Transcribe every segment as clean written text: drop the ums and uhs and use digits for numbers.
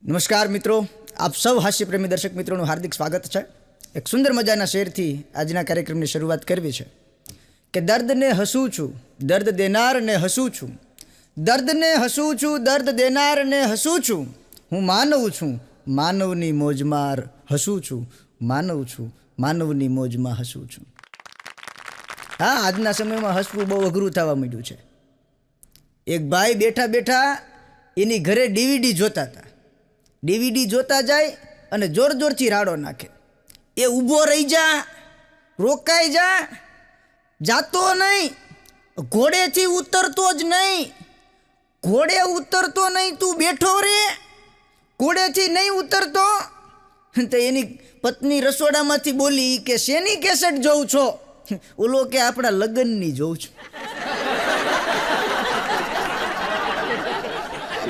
નમસ્કાર મિત્રો, આપ સૌ હાસ્યપ્રેમી દર્શક મિત્રોનું હાર્દિક સ્વાગત છે. એક સુંદર મજાના શેરથી આજના કાર્યક્રમની શરૂઆત કરવી છે કે દર્દને હસું છું, દર્દ દેનારને હસું છું, દર્દને હસું છું, દર્દ દેનારને હસું છું. હું માનવ છું, માનવની મોજમાં હસું છું, માનવ છું, માનવની મોજમાં હસું છું. હા, આજના સમયમાં હસવું બહુ અઘરું થવા માંડ્યું છે. એક ભાઈ બેઠા બેઠા એની ઘરે ડીવીડી જોતા હતા. ડીવીડી જોતા જાય અને જોર જોરથી રાડો નાખે. એ ઊભો રહી જા, રોકાઈ જા, જાતો નહીં, ઘોડેથી ઉતરતો જ નહીં, ઘોડે ઉતરતો નહીં, તું બેઠો રે, ઘોડેથી નહીં ઉતરતો. તો એની પત્ની રસોડામાંથી બોલી કે શેની કેસેટ જોઉં છો? ઓલો કે આપણા લગ્નની જોઉં છું.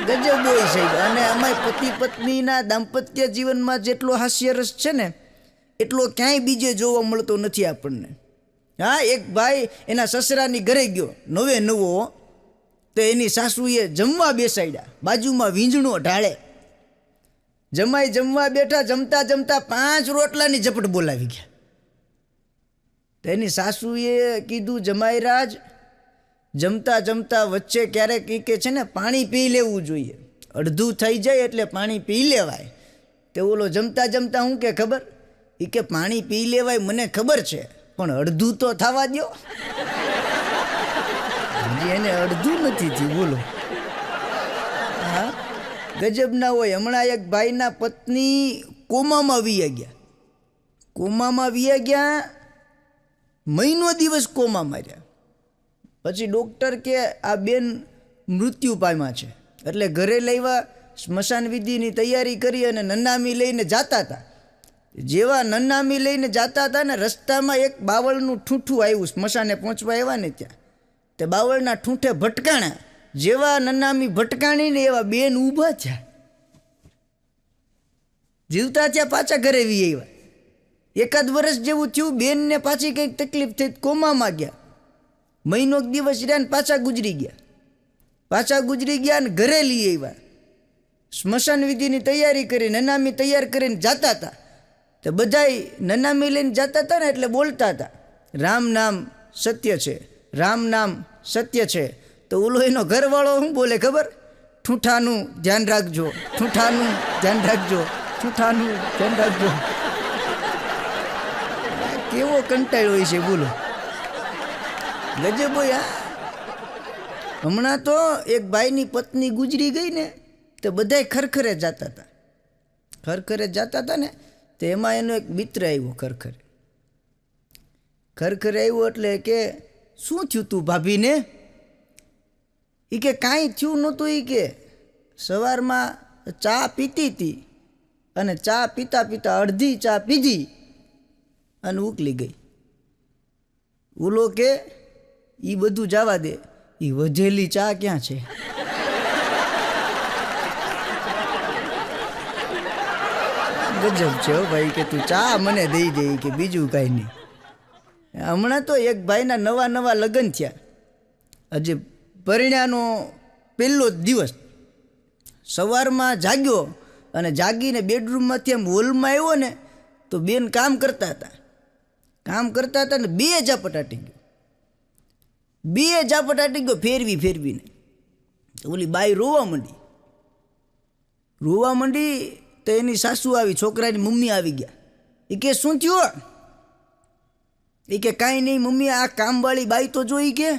ગજબ હોય સાહેબ. અને અમારી પતિ પત્નીના દાંપત્ય જીવનમાં જેટલો હાસ્યરસ છે ને એટલો ક્યાંય બીજે જોવા મળતો નથી આપણને. હા, એક ભાઈ એના સસરાની ઘરે ગયો, નવે નવો, તો એની સાસુએ જમવા બેસાડ્યા, બાજુમાં વીંજણો ઢાળે. જમાઈ જમવા બેઠા, જમતા જમતા 5 રોટલાની ઝપટ બોલાવી ગયા. તો એની સાસુએ કીધું, જમાઈરાજ, જમતા જમતા વચ્ચે ક્યારેક કે છે ને પાણી પી લેવું જોઈએ, અડધું થઈ જાય એટલે પાણી પી લેવાય. તે ઓલો જમતા જમતા હું કે ખબર, એ કે પાણી પી લેવાય મને ખબર છે, પણ અડધું તો થવા દો. હજી એને અડધું નથી થયું, બોલો. હા, ગજબ ના હોય. હમણાં એક ભાઈના પત્ની કોમામાં વી ગયા, કોમામાં વી ગયા, મહિનો દિવસ કોમામાં રહ્યા. પછી ડૉક્ટર કે આ બેન મૃત્યુ પામ્યા છે. એટલે ઘરે લાવ્યા, સ્મશાન વિધિની તૈયારી કરી અને નનામી લઈને જતા હતા. જેવા નનામી લઈને જતા હતા ને, રસ્તામાં એક બાવળનું ઠૂઠું આવ્યું. સ્મશાને પહોંચવા આવ્યા ને ત્યાં તે બાવળના ઠૂંઠે ભટકાણા. જેવા નનામી ભટકાણી ને એવા બેન ઊભા થયા, જીવતા થયા, પાછા ઘરે વી આવ્યા. એકાદ વર્ષ જેવું થયું, બેનને પાછી કંઈક તકલીફ થઈ, કોમામાં ગયા. મહિનો દિવસ રહ્યા ને પાછા ગુજરી ગયા. પાછા ગુજરી ગયા ને ઘરે લઈ આવ્યા. સ્મશાન વિધિની તૈયારી કરી, નનામી તૈયાર કરીને જતા હતા. તો બધાય નનામી લઈને જતા હતા ને એટલે બોલતા હતા, રામ નામ સત્ય છે, રામ નામ સત્ય છે. તો ઓલો એનો ઘરવાળો શું બોલે ખબર? ઠૂઠાનું ધ્યાન રાખજો, ઠૂઠાનું ધ્યાન રાખજો, ઠૂઠાનું ધ્યાન રાખજો. કેવો કંટાળો હોય છે, બોલો. ગજબ હોય. હમણાં તો એક ભાઈની પત્ની ગુજરી ગઈ ને, તો બધાય ખરખરે જતા હતા. ખરખરે જતા હતા ને, તો એમાં એનો એક મિત્ર આવ્યો. ખરખરે આવ્યો એટલે કે શું થયું તું ભાભીને? એ કે કાંઈ થયું નહોતું. એ કે સવારમાં ચા પીતી હતી અને ચા પીતા પીતા અડધી ચા પીધી અને ઉકલી ગઈ. ઓલો કે એ બધું જવા દે, એ વધેલી ચા ક્યાં છે? ગજબ છે હો ભાઈ, કે તું ચા મને દઈ દે, કે બીજું કાંઈ નહીં. હમણાં તો એક ભાઈના નવા નવા લગ્ન થયા. હજી પરિણાનો પહેલો જ દિવસ. સવારમાં જાગ્યો અને જાગીને બેડરૂમમાંથી આમ હોલમાં આવ્યો ને, તો બેન કામ કરતા હતા ને 2 ઝાપટાટી ગયો. 2 ઝાપટાટી ગયો ફેરવીને. ઓલી બાઈ રોવા માંડી. તો એની સાસુ આવી, છોકરાની મમ્મી આવી ગયા. એ કે શું થયું? એ કે કાંઈ નહીં મમ્મી, આ કામવાળી બાઈ તો જોઈ કે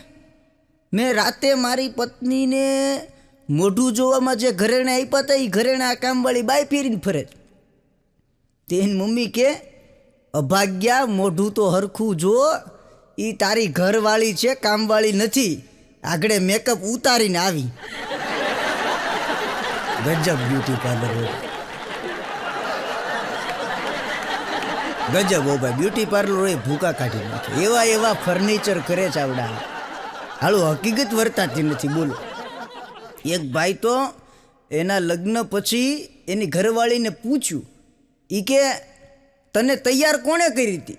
મેં રાતે મારી પત્નીને મોઢું જોવામાં જે ઘરેણા આપ્યા હતા, એ ઘરેણા આ કામવાળી બાઈ ફેરીને ફરે. તેની મમ્મી કે અભાગ્યા, મોઢું તો હરખું જો, એ તારી ઘરવાળી છે, કામવાળી નથી. આગળ મેકઅપ ઉતારીને આવી. ગજબ બ્યુટી પાર્લર હોય. ગજબ હો ભાઈ, બ્યુટી પાર્લર હોય ભૂકા કાઢી નાખે. એવા ફર્નિચર કરે છે આવડા. હાલું હકીકત વર્તાતી નથી, બોલો. એક ભાઈ તો એના લગ્ન પછી એની ઘરવાળીને પૂછ્યું, એ કે તને તૈયાર કોણે કરી હતી?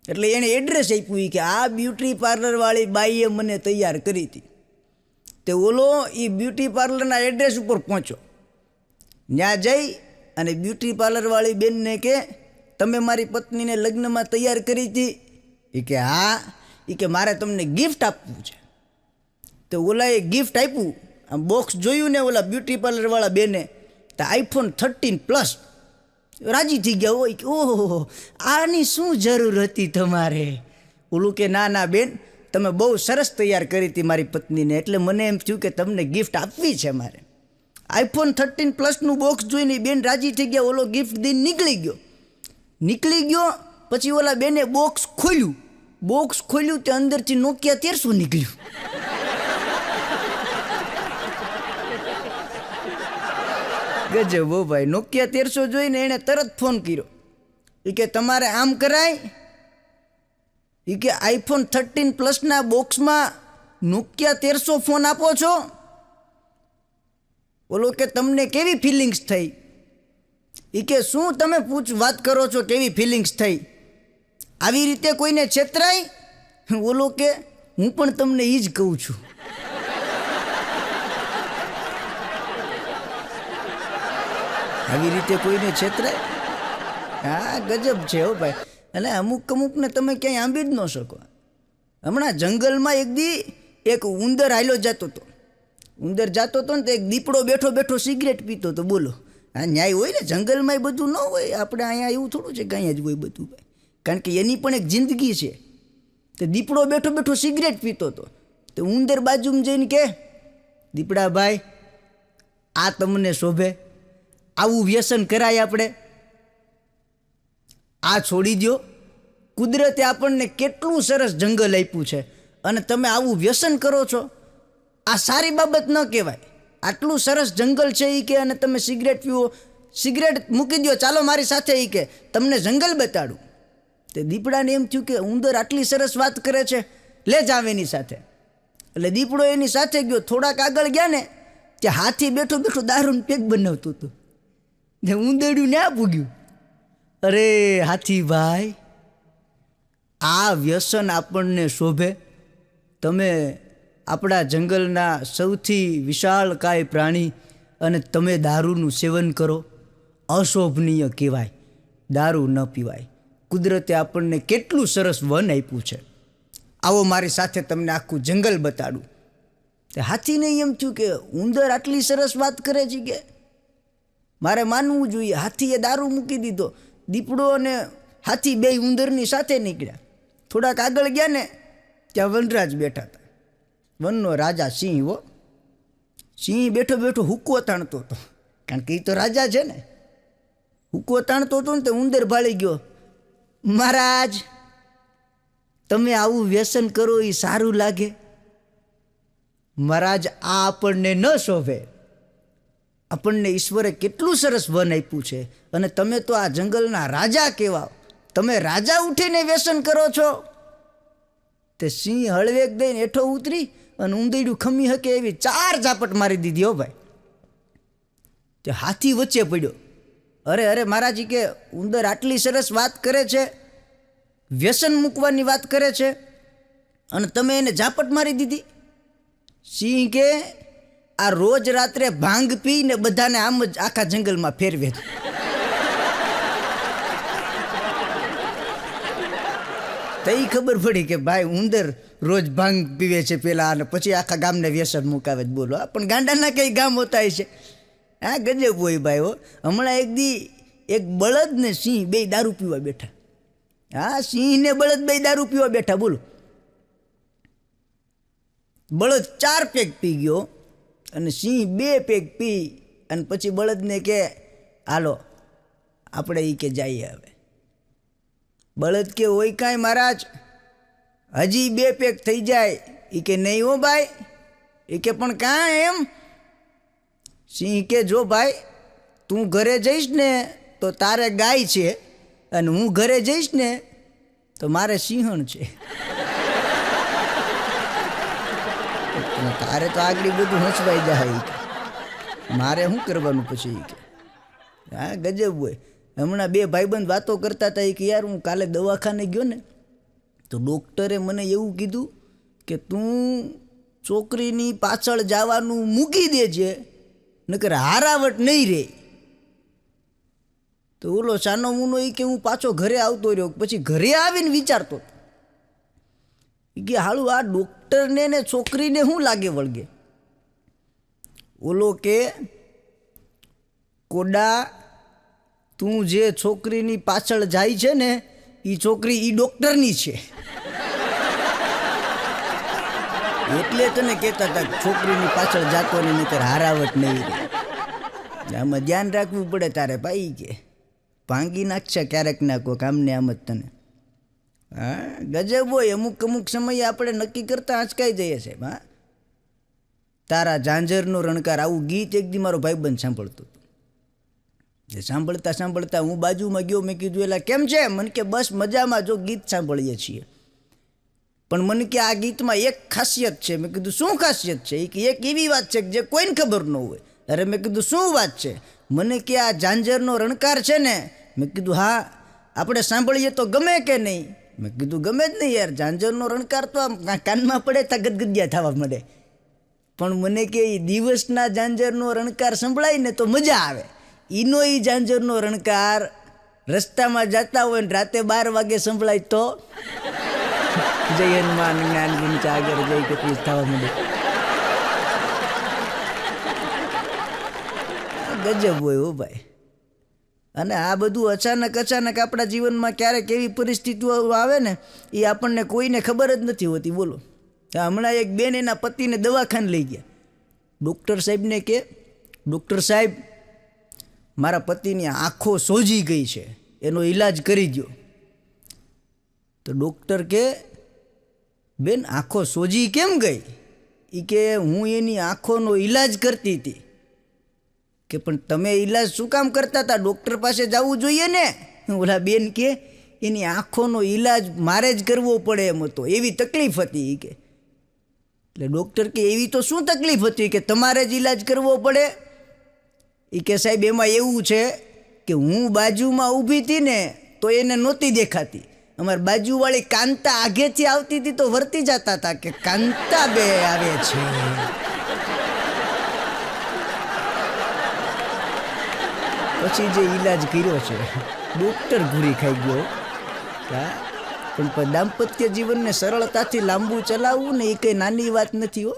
એટલે એણે એડ્રેસ આપ્યું કે આ બ્યુટી પાર્લરવાળી બાઈએ મને તૈયાર કરી હતી. તે ઓલો એ બ્યુટી પાર્લરના એડ્રેસ ઉપર પહોંચ્યો. ત્યાં જઈ અને બ્યુટી પાર્લરવાળી બેનને કે તમે મારી પત્નીને લગ્નમાં તૈયાર કરી હતી? એ કે હા. એ કે મારે તમને ગિફ્ટ આપવું છે. તો ઓલાએ ગિફ્ટ આપ્યું. આમ બોક્સ જોયું ને ઓલા બ્યુટી પાર્લરવાળા બેને, તો iPhone 13 રાજી થઈ ગયા હોય કે ઓહો આની શું જરૂર હતી તમારે? ઓલું કે ના ના બેન, તમે બહુ સરસ તૈયાર કરી હતી મારી પત્નીને, એટલે મને એમ થયું કે તમને ગિફ્ટ આપવી છે મારે. iPhone 13 બોક્સ જોઈને બેન રાજી થઈ ગયા. ઓલો ગિફ્ટ દઈને નીકળી ગયો. પછી ઓલા બેને બોક્સ ખોલ્યું તે અંદરથી Nokia 1300 નીકળ્યું. ગજબ હો ભાઈ. Nokia 1300 જોઈને એણે તરત ફોન કર્યો. એ કે તમારે આમ કરાય? એ કે iPhone 13 બોક્સમાં Nokia 1300 ફોન આપો છો? બોલો કે તમને કેવી ફિલિંગ્સ થઈ? એ કે શું તમે વાત કરો છો કેવી ફિલિંગ્સ થઈ? આવી રીતે કોઈને છેતરાય? બોલો કે હું પણ તમને એ જ કહું છું. આવી રીતે કોઈને છેતરાય? હા ગજબ છે હો ભાઈ. એટલે અમુકને તમે ક્યાંય આંબી જ ન શકો. હમણાં જંગલમાં એક ઉંદર હાલ્યો જતો હતો. ને તો એક દીપડો બેઠો સિગરેટ પીતો હતો. બોલો, હા ન્યાય હોય ને? જંગલમાં એ બધું ન હોય. આપણે અહીંયા એવું થોડું છે કે અહીંયા જ હોય બધું ભાઈ. કારણ કે એની પણ એક જિંદગી છે. તો દીપડો બેઠો સિગરેટ પીતો હતો. તો ઉંદર બાજુમાં જઈને કે દીપડા ભાઈ, આ તમને શોભે? આવું વ્યસન કરાય આપણે? આ છોડી દો. કુદરતે આપણને કેટલું સરસ જંગલ આપ્યું છે અને તમે આવું વ્યસન કરો છો. આ સારી બાબત ન કહેવાય. આટલું સરસ જંગલ છે એ કે, અને તમે સિગરેટ પીવો. સિગરેટ મૂકી દો, ચાલો મારી સાથે. એ કે તમને જંગલ બતાડું. તે દીપડાને એમ થયું કે ઉંદર આટલી સરસ વાત કરે છે, લે જાવ એની સાથે. એટલે દીપડો એની સાથે ગયો. થોડાક આગળ ગયા ને ત્યાં હાથી બેઠો દારૂનું પેક બનાવતું હતું. ને ઉંદરડ્યું ને પૂગ્યું. અરે હાથી ભાઈ, આ વ્યસન આપણને શોભે? તમે આપણા જંગલના સૌથી વિશાળકાય પ્રાણી અને તમે દારૂનું સેવન કરો? અશોભનીય કહેવાય. દારૂ ન પીવાય. કુદરતે આપણને કેટલું સરસ વન આપ્યું છે. આવો મારી સાથે તમને આખું જંગલ બતાડું. તે હાથીને એમ થયું કે ઉંદર આટલી સરસ વાત કરે છે કે મારે માનવું જોઈએ. હાથીએ દારૂ મૂકી દીધો. દીપડો અને હાથી બે ઉંદરની સાથે નીકળ્યા. થોડાક આગળ ગયા ને ત્યાં વનરાજ બેઠા હતા. વનનો રાજા સિંહ હો. સિંહ બેઠો હુક્કો તાણતો હતો. કારણ કે એ તો રાજા છે ને. હુક્કો તાણતો હતો ને તો ઉંદર ભાળી ગયો. મહારાજ, તમે આવું વ્યસન કરો એ સારું લાગે? મહારાજ, આ આપણને ન શોભે. આપણને ઈશ્વરે કેટલું સરસ વન આપ્યું છે અને તમે તો આ જંગલના રાજા કહેવાઓ. તમે રાજા ઉઠીને વ્યસન કરો છો? તે સિંહ હળવેક દઈને હેઠો ઉતરી અને ઉંદરડું ખમી શકે એવી 4 ઝાપટ મારી દીધી. હો ભાઈ. તે હાથી વચ્ચે પડ્યો. અરે મહારાજ, કે ઉંદર આટલી સરસ વાત કરે છે, વ્યસન મૂકવાની વાત કરે છે, અને તમે એને ઝાપટ મારી દીધી. સિંહ કે આ રોજ રાત્રે ભાંગ પીને બધાને આમ જ આખા જંગલમાં ફેરવે. તો એ ખબર પડી કે ભાઈ ઉંદર રોજ ભાંગ પીવે છે પેલા, અને પછી આખા ગામને વ્યસન મુકાવે જ. બોલો, પણ ગાંડાના કઈ ગામ હોતા છે. હા ગજબ હોય ભાઈ. હો, હમણાં એક બળદ ને સિંહ બે દારૂ પીવા બેઠા. હા, સિંહ ને બળદ બે દારૂ પીવા બેઠા. બોલો, બળદ 4 પેગ પી ગયો અને સિંહ 2 પેગ પી, અને પછી બળદને કે હાલો આપણે એ કે જઈએ હવે. બળદ કે હોય કાંઈ મહારાજ, હજી 2 પેગ થઈ જાય. એ કે નહીં હો ભાઈ. એ કે પણ કાં એમ? સિંહ કે જો ભાઈ, તું ઘરે જઈશ ને તો તારે ગાય છે, અને હું ઘરે જઈશ ને તો મારે સિંહણ છે. તારે તો આગળ બધું હસવાઈ જાય. મારે શું કરવાનું પછી? કે હા ગજબ હોય. હમણાં 2 ભાઈબંધ વાતો કરતા હતા. કે યાર, હું કાલે દવાખાને ગયો ને તો ડૉક્ટરે મને એવું કીધું કે તું છોકરીની પાછળ જવાનું મૂકી દેજે, નકર હારાવટ નહીં રહે. તો ઓલો સાનો મુનો એ કે હું પાછો ઘરે આવતો રહ્યો. પછી ઘરે આવીને વિચારતો કે હાલું આ ડૉક્ટરને ને છોકરીને શું લાગે વળગે. ઓલો કે કોડા તું જે છોકરીની પાછળ જાય છે ને એ છોકરી એ ડૉક્ટરની છે, એટલે તને કહેતા હતા છોકરીની પાછળ જાતો ને નહીતર હારાવટ નહીં રહે. આમાં ધ્યાન રાખવું પડે તારે ભાઈ, કે ભાંગી નાખશે ક્યારેક ના કોઈ કામને આમ જ તને. હા ગજબ હોય, અમુક અમુક સમયે આપણે નક્કી કરતાં આંચકાઈ જઈએ છે. હા તારા ઝાંઝરનો રણકાર, આવું ગીત એક દી મારો ભાઈબંધ સાંભળતો હતો. સાંભળતા સાંભળતા હું બાજુમાં ગયો, મેં કીધું એલા કેમ છે? મને કે બસ મજામાં, જો ગીત સાંભળીએ છીએ. પણ મને કે આ ગીતમાં એક ખાસિયત છે. મેં કીધું શું ખાસિયત છે? એ કે એક એવી વાત છે કે જે કોઈને ખબર ન હોય. અરે મેં કીધું શું વાત છે? મને કે આ ઝાંઝરનો રણકાર છે ને. મેં કીધું હા, આપણે સાંભળીએ તો ગમે કે નહીં? મેં કીધું ગમે જ નહીં યાર, ઝાંઝરનો રણકાર તો આમ કાનમાં પડે તો ગદગદિયા થવા મળે. પણ મને કે એ દિવસના ઝાંઝરનો રણકાર સંભળાય ને તો મજા આવે. એનો એ ઝાંઝરનો રણકાર રસ્તામાં જતા હોય ને રાતે 12 વાગે સંભળાય તો જય હનુમાન જ્ઞાન ગુણ સાગર જય કપીશ થવા મળે. ગજબ હોય હો ભાઈ. અને આ બધું અચાનક આપણા જીવનમાં ક્યારેક એવી પરિસ્થિતિઓ આવે ને એ આપણને કોઈને ખબર જ નથી હોતી. બોલો, હમણાં એક બેન એના પતિને દવાખાને લઈ ગયા. ડૉક્ટર સાહેબને કે ડૉક્ટર સાહેબ મારા પતિની આંખો સોજી ગઈ છે, એનો ઈલાજ કરી દો. તો ડૉક્ટર કે બેન આંખો સોજી કેમ ગઈ? એ કે હું એની આંખોનો ઈલાજ કરતી હતી. કે પણ તમે ઈલાજ શું કામ કરતા હતા? ડૉક્ટર પાસે જવું જોઈએ ને. ઓલા બેન કે એની આંખોનો ઈલાજ મારે જ કરવો પડે એમ હતો, એવી તકલીફ હતી. એ કે એટલે ડૉક્ટર કે એવી તો શું તકલીફ હતી કે તમારે જ ઈલાજ કરવો પડે? એ કે સાહેબ એમાં એવું છે કે હું બાજુમાં ઊભી હતી ને તો એને નહોતી દેખાતી. અમારી બાજુવાળી કાંતા આગેથી આવતી હતી તો વર્તી જતા હતા કે કાંતા બે આવે છે. પછી જે ઈલાજ કર્યો છે ડૉક્ટર ઘૂરી ખાઈ ગયો. હા પણ દાંપત્ય જીવનને સરળતાથી લાંબુ ચલાવવું ને એ કંઈ નાની વાત નથી હો,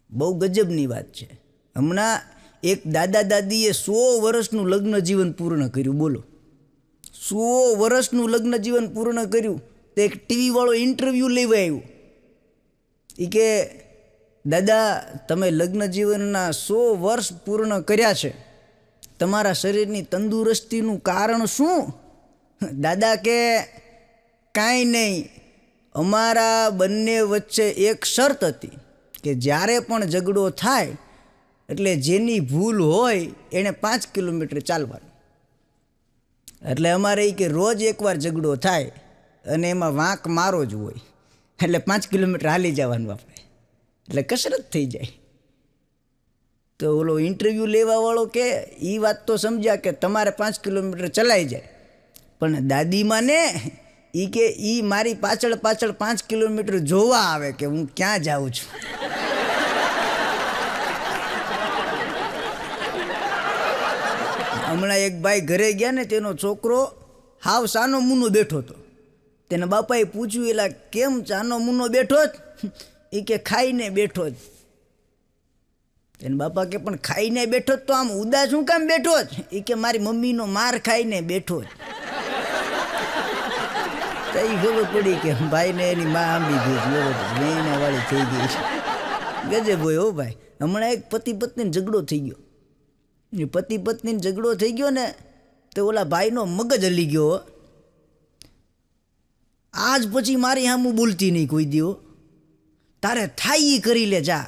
બહુ ગજબની વાત છે. હમણાં એક દાદા દાદીએ 100 વર્ષનું લગ્ન જીવન પૂર્ણ કર્યું. બોલો, 100 વર્ષનું લગ્ન જીવન પૂર્ણ કર્યું. તો એક ટીવીવાળો ઇન્ટરવ્યૂ લેવા આવ્યો. એ કે દાદા તમે લગ્ન જીવનના 100 વર્ષ પૂર્ણ કર્યા છે, તમારા શરીરની તંદુરસ્તીનું કારણ શું? દાદા કે કાંઈ નહીં, અમારા બંને વચ્ચે એક શરત હતી કે જ્યારે પણ ઝઘડો થાય એટલે જેની ભૂલ હોય એણે 5 કિલોમીટર ચાલવાનું. એટલે અમારે એ કે રોજ એકવાર ઝઘડો થાય અને એમાં વાંક મારો જ હોય, એટલે 5 કિલોમીટર હાલી જવાનું આપણે, એટલે કસરત થઈ જાય. તો ઓલો ઇન્ટરવ્યૂ લેવાવાળો કે એ વાત તો સમજ્યા કે તમારે 5 કિલોમીટર ચલાઈ જાય, પણ દાદીમાં ને એ કે એ મારી પાછળ 5 કિલોમીટર જોવા આવે કે હું ક્યાં જાઉં છું. હમણાં એક ભાઈ ઘરે ગયા ને તેનો છોકરો હાવ સાનો મૂનો બેઠો હતો. તેના બાપાએ પૂછ્યું એલા કેમ સાનો મૂનો બેઠો જ? એ કે ખાઈને બેઠો જ. તેના બાપા કે પણ ખાઈને બેઠો જ તો આમ ઉદાસ શું કામ બેઠો જ? એ કે મારી મમ્મીનો માર ખાઈને બેઠો જ. તો એ ખબર પડી કે ભાઈને એની માં આંબી ગઈ વેના વાળી થઈ ગઈ છે. ગજબ હોય હો ભાઈ. હમણાં એક પતિ પત્નીને ઝઘડો થઈ ગયો. પતિ પત્નીને ઝઘડો થઈ ગયો ને તો ઓલા ભાઈનો મગજ હલી ગયો. આજ પછી મારી સામું બોલતી નહીં કોઈ દીવો, તારે થાય એ કરી લે જા,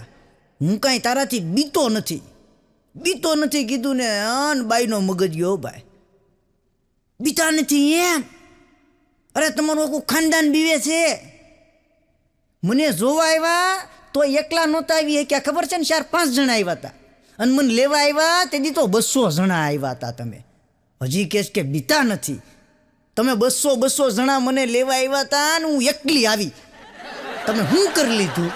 હું કાંઈ તારાથી બીતો નથી કીધું ને અન બાઈનો મગજ ગયો ભાઈ. બીતા નથી એમ? અરે તમારું આખું ખાનદાન બીવે છે. મને જોવા આવ્યા તો એકલા નહોતા આવી ક્યાં ખબર છે ને, 4-5 જણા આવ્યા હતા, અને મને લેવા આવ્યા તેથી તો 200 જણા આવ્યા હતા. તમે હજી કહેશ કે બીતા નથી? તમે 200 જણા મને લેવા આવ્યા હતા અને હું એકલી આવી, તમે શું કરી લીધું?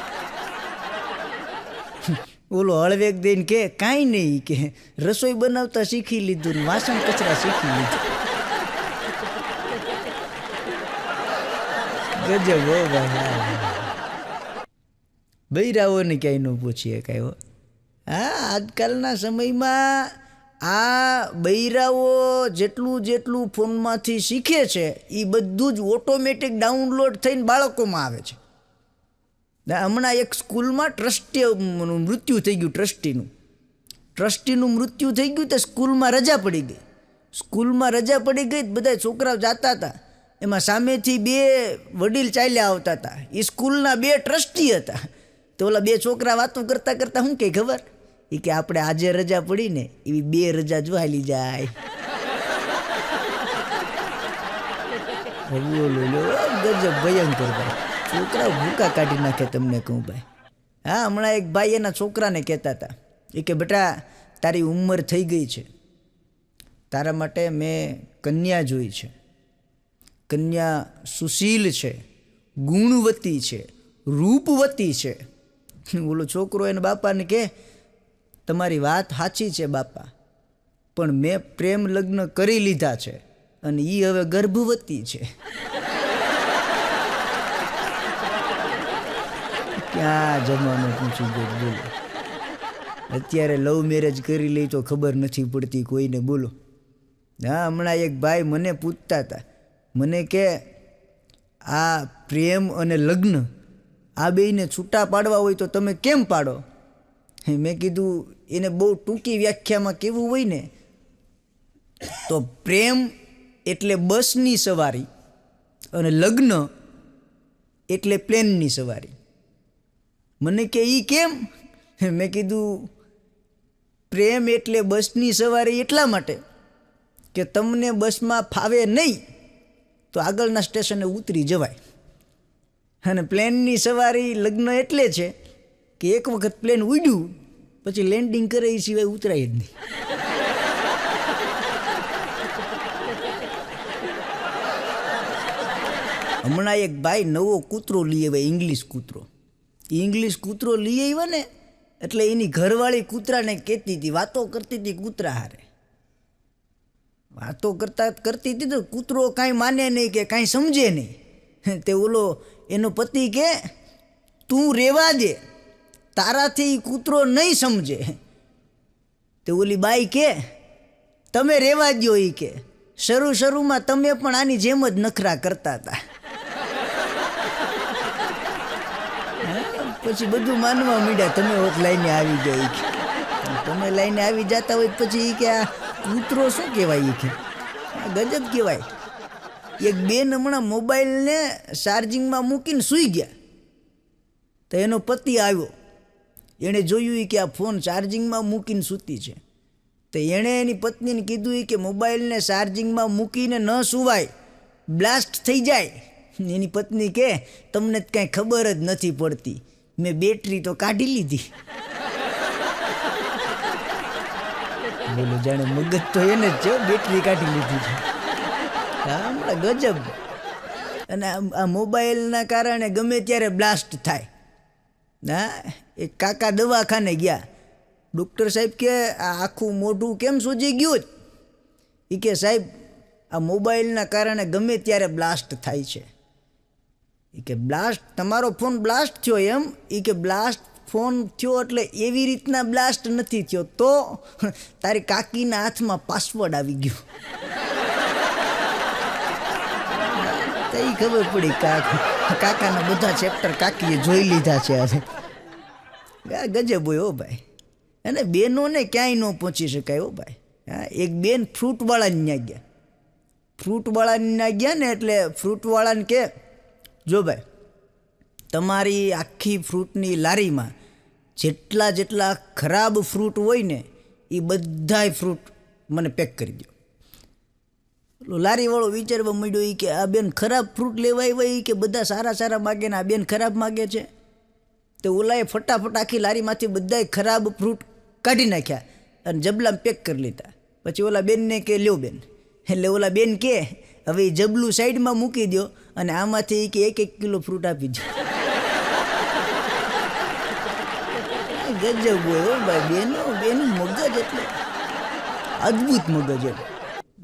ઓલો હળવેક દઈને કે કાંઈ નહીં, કે રસોઈ બનાવતા શીખી લીધું ને વાસણ કચરા શીખી લીધું. ગજબ હો ભાઈ. બૈરાઓને ક્યાંય ન પૂછીએ કાંઈ હો. હા, આજકાલના સમયમાં આ બૈરાઓ જેટલું ફોનમાંથી શીખે છે એ બધું જ ઓટોમેટિક ડાઉનલોડ થઈને બાળકોમાં આવે છે. હમણાં એક સ્કૂલમાં મૃત્યુ થઈ ગયું. ટ્રસ્ટીનું મૃત્યુ થઈ ગયું તો સ્કૂલમાં રજા પડી ગઈ. બધા છોકરાઓ જતા હતા, એમાં સામેથી 2 વડીલ ચાલ્યા આવતા હતા. એ સ્કૂલના 2 ટ્રસ્ટી હતા. તો ઓલા 2 છોકરા વાતો કરતા શું કે ખબર, એ કે આપણે આજે રજા પડી ને એવી 2 રજા જો હાલી જાય. ગજબ ભયંકર ભાઈ. છોકરાઓ ભૂકા કાઢી નાખે તમને કહું ભાઈ. હા, હમણાં એક ભાઈ એના છોકરાને કહેતા હતા, એ કે બેટા તારી ઉંમર થઈ ગઈ છે, તારા માટે મેં કન્યા જોઈ છે. કન્યા સુશીલ છે, ગુણવતી છે, રૂપવતી છે. ઓલો છોકરો એના બાપાને કહે તમારી વાત સાચી છે બાપા, પણ મેં પ્રેમ લગ્ન કરી લીધા છે અને એ હવે ગર્ભવતી છે. ક્યાં જમાનો પૂછી ગયો બોલો. અત્યારે લવ મેરેજ કરી લઈ તો ખબર નથી પડતી કોઈને બોલો. હા, હમણાં એક ભાઈ મને પૂછતા હતા, મને કે આ પ્રેમ અને લગ્ન આ બેયને છૂટા પાડવા હોય તો તમે કેમ પાડો? મેં કીધું એને બહુ ટૂંકી વ્યાખ્યામાં કેવું હોય ને તો પ્રેમ એટલે બસની સવારી અને લગ્ન એટલે પ્લેનની સવારી. મને કે ઈ કેમ? મેં કીધું પ્રેમ એટલે બસની સવારી એટલા માટે કે તમને બસમાં ફાવે નહીં તો આગળના સ્ટેશને ઉતરી જવાય, અને પ્લેનની સવારી લગ્ન એટલે છે કે એક વખત પ્લેન ઉડ્યું પછી લેન્ડિંગ કરે એ સિવાય ઉતરાય જ નહીં. હમણાં એક ભાઈ નવો કૂતરો લઈ આવ્યા, ઇંગ્લિશ કૂતરો લઈ આવ્યા ને એટલે એની ઘરવાળી કૂતરાને કહેતી હતી, વાતો કરતી હતી કૂતરા હારે. વાતો કરતી હતી તો કૂતરો કાંઈ માને નહીં કે કાંઈ સમજે નહીં. તે ઓલો એનો પતિ કે તું રેવા દે, તારાથી કૂતરો નહીં સમજે. તે ઓલી બાઈ કે તમે રેવા દો. એ કે શરૂમાં તમે પણ આની જેમ જ નખરા કરતા હતા. પછી બધું માનવા માંડ્યા, તમે હોત લાઈને આવી ગયા. તમે લાઈને આવી જતા હોય પછી કે આ કૂતરો શું કહેવાય? કે ગજબ કહેવાય. એક બેન હમણાં મોબાઈલને ચાર્જિંગમાં મૂકીને સૂઈ ગયા, તો એનો પતિ આવ્યો, એણે જોયું કે આ ફોન ચાર્જિંગમાં મૂકીને સૂતી છે. તો એણે એની પત્નીને કીધું કે મોબાઈલને ચાર્જિંગમાં મૂકીને ન સૂવાય, બ્લાસ્ટ થઈ જાય. એની પત્ની કે તમને કાંઈ ખબર જ નથી પડતી, મેં બેટરી તો કાઢી લીધી. બોલો, જાણે મગજ તો એને જ છે, બેટરી કાઢી લીધી છે. હા, હમણાં ગજબ. અને આ મોબાઈલના કારણે ગમે ત્યારે બ્લાસ્ટ થાય. હા, એક કાકા દવાખાને ગયા, ડૉક્ટર સાહેબ કે આ આખું મોઢું કેમ સૂજી ગયું? એ કે સાહેબ આ મોબાઈલના કારણે ગમે ત્યારે બ્લાસ્ટ થાય છે. એ કે બ્લાસ્ટ, તમારો ફોન બ્લાસ્ટ થયો એમ? એ કે બ્લાસ્ટ ફોન થયો એટલે એવી રીતના બ્લાસ્ટ નથી થયો, તો તારી કાકીના હાથમાં પાસવર્ડ આવી ગયો. તો એ ખબર પડી કાકાના બધા ચેપ્ટર કાકીએ જોઈ લીધા છે. ગજબ હોય હો ભાઈ. અને બેનોને ક્યાંય ન પહોંચી શકાય હો ભાઈ. હા, એક બેન ફ્રૂટવાળાને ગયા ને એટલે ફ્રૂટવાળાને કે જો ભાઈ તમારી આખી ફ્રૂટની લારીમાં જેટલા ખરાબ ફ્રૂટ હોય ને એ બધાય ફ્રૂટ મને પેક કરી દો. લારીવાળો વિચારવા માંડ્યો, કે આ બેન ખરાબ ફ્રૂટ લેવા આવ્યા કે બધા સારા માગે ને આ બેન ખરાબ માગે છે? તો ઓલાએ ફટાફટ આખી લારીમાંથી બધાય ખરાબ ફ્રૂટ કાઢી નાખ્યા અને જબલામાં પેક કરી લીધા. પછી ઓલા બેનને કે લ્યો બેન. એટલે ઓલા બેન કે હવે એ જબલું સાઈડમાં મૂકી દો અને આમાંથી કે 1 કિલો ફ્રૂટ આપી દો. ગજબ હોય હો ભાઈ, બેનું મગજ એટલે અદ્ભુત મગજ એમ.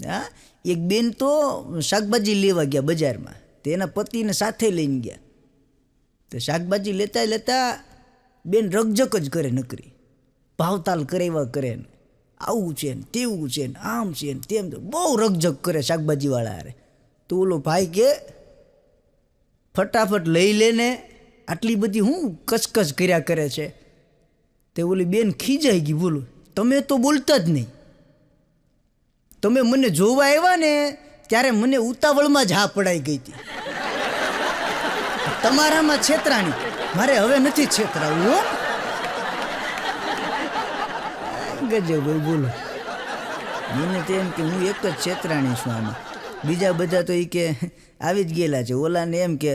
હા, એક બેન તો શાકભાજી લેવા ગયા બજારમાં, તેના પતિને સાથે લઈને ગયા. તો શાકભાજી લેતા લેતા બેન રકઝક જ કરે, નકરી ભાવતાલ કરેવા કરે ને, આવું છે ને તેવું છે ને આમ છે ને તેમ, બહુ રકઝક કરે શાકભાજીવાળા હારે. તો ઓલો ભાઈ કે ફટાફટ લઈ લેને, આટલી બધી હું કચકચ કર્યા કરે છે. તે ઓલી બેન ખીજાઈ ગઈ, બોલો તમે તો બોલતા જ નહીં, તમે મને જોવા આવ્યા ને ત્યારે મને ઉતાવળમાં જ હા પડાઈ ગઈ હતી, તમારામાં છેતરાણી, મારે હવે નથી છેતરાવું હો. ગજબ ભાઈ, બોલો. મને તો એમ કે હું એક જ છેતરાણી છું આમાં, બીજા બધા તો એ કે આવી જ ગયેલા છે, ઓલાને એમ કે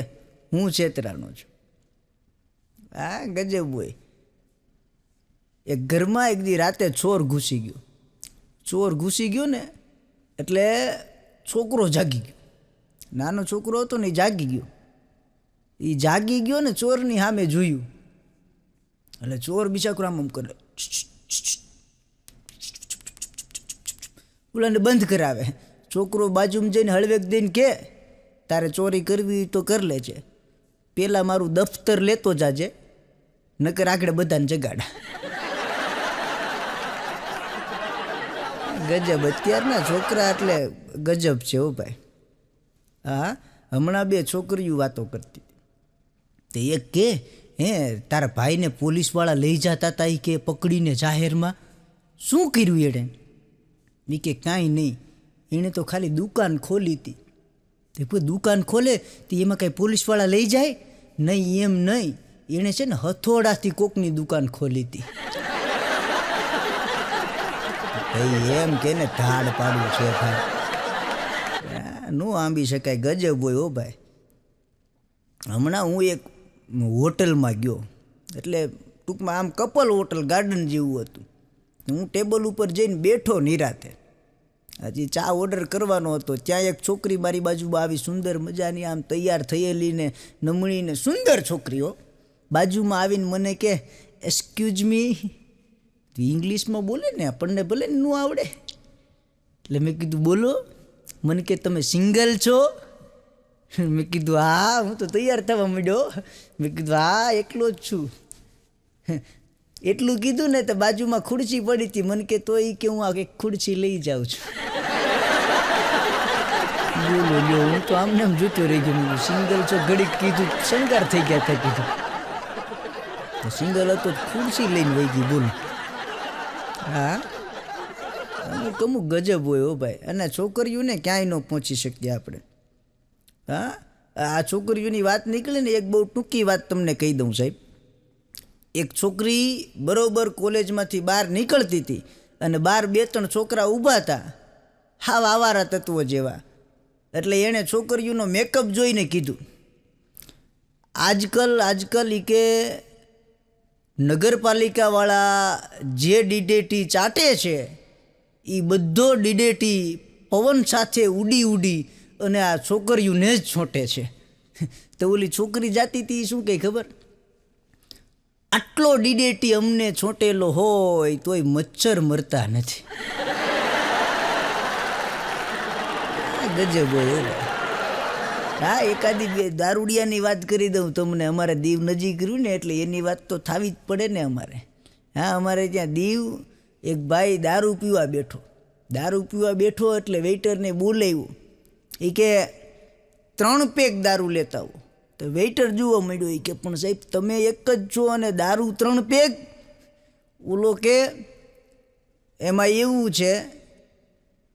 હું છેતરાનો છું. હા, ગજબ હોય. એક ઘરમાં એક દી રાતે ચોર ઘૂસી ગયો ને એટલે છોકરો જાગી ગયો, નાનો છોકરો હતો ને એ જાગી ગયો ને ચોરની સામે જોયું, એટલે ચોર બિચારો આમ કરે, ઓલાને બંધ કરાવે. છોકરો બાજુમાં જઈને હળવેક દઈને કે તારે ચોરી કરવી તો કર લે છે, પેલા મારું દફતર લેતો જાજે, નકર આગળ બધાને જગાડા. ગજબ, અત્યારના છોકરા એટલે ગજબ છે હો ભાઈ. હા, હમણાં બે છોકરીઓ વાતો કરતી તે એક કે તારા ભાઈને પોલીસવાળા લઈ જતા હતા એ કે પકડીને જાહેરમાં, શું કર્યું એણે? એ કે કાંઈ નહીં, એણે તો ખાલી દુકાન ખોલી હતી. તે કોઈ દુકાન ખોલે તો એમાં કાંઈ પોલીસવાળા લઈ જાય? નહીં, એમ નહીં, એણે છે ને હથોડાથી કોકની દુકાન ખોલી હતી. એમ કે ને ધાડ પાડવું છે ભાઈ, નો આંબી શકાય. ગજબ હોય હો ભાઈ. હમણાં હું એક હોટલમાં ગયો, એટલે ટૂંકમાં આમ કપલ હોટલ ગાર્ડન જેવું હતું. હું ટેબલ ઉપર જઈને બેઠો નિરાતે, હજી ચા ઓર્ડર કરવાનો હતો. ત્યાં એક છોકરી મારી બાજુમાં આવી, સુંદર મજાની, આમ તૈયાર થયેલી ને નમણી ને સુંદર છોકરીઓ બાજુમાં આવીને મને કે એક્સક્યુઝ મી, ઇંગ્લિશમાં બોલે ને, આપણને ભલે ન આવડે. એટલે મેં કીધું બોલો. મને કે તમે સિંગલ છો? મેં કીધું હા, હું તો તૈયાર થવા માંડ્યો. મેં કીધું હા, એકલો જ છું. એટલું કીધું ને તો બાજુમાં ખુરશી પડી હતી, મને કે તો એ કે હું આ એક ખુરશી લઈ જાઉં છું. બોલો લો, હું તો આમને આમ જોતો રહી ગયો. સિંગલ છો ઘડીક કીધું, શંકાર થઈ ગયા હતા. કીધું તો સિંગલ હતો, ખુરશી લઈને વહી ગઈ. બોલો. હા, અમુક ગજબ હોય હો ભાઈ. અને છોકરીઓને ક્યાંય ન પહોંચી શકીએ આપણે. હા, આ છોકરીઓની વાત નીકળે ને, એક બહુ ટૂંકી વાત તમને કહી દઉં સાહેબ. એક છોકરી બરોબર કોલેજમાંથી બહાર નીકળતી હતી અને બહાર 2-3 છોકરા ઊભા હતા, હાવ આવારા તત્વો જેવા. એટલે એણે છોકરીઓનો મેકઅપ જોઈને કીધું, આજકલ ઈ કે નગરપાલિકાવાળા જે ડીડેટી ચાટે છે એ બધો ડીડેટી પવન સાથે ઉડી અને આ છોકરીઓને જ છોટે છે. તો ઓલી છોકરી જાતી હતી શું કંઈ ખબર? આટલો ડીડેટી અમને છોટેલો હોય તોય મચ્છર મરતા નથી. ગજબ હોય. હા, એકાદી બે દારૂડિયાની વાત કરી દઉં તમને. અમારે દીવ નજીક રહ્યું ને એટલે એની વાત તો થવી જ પડે ને અમારે. હા, અમારે ત્યાં દીવ એક ભાઈ દારૂ પીવા બેઠો એટલે વેઇટરને બોલાવ્યો. એ કે 3 પેક દારૂ લેતા આવો. તો વેઇટર જોવા માંડ્યો. એ કે પણ સાહેબ તમે એક જ છો અને દારૂ 3 પેક? ઓલો કે એમાં એવું છે,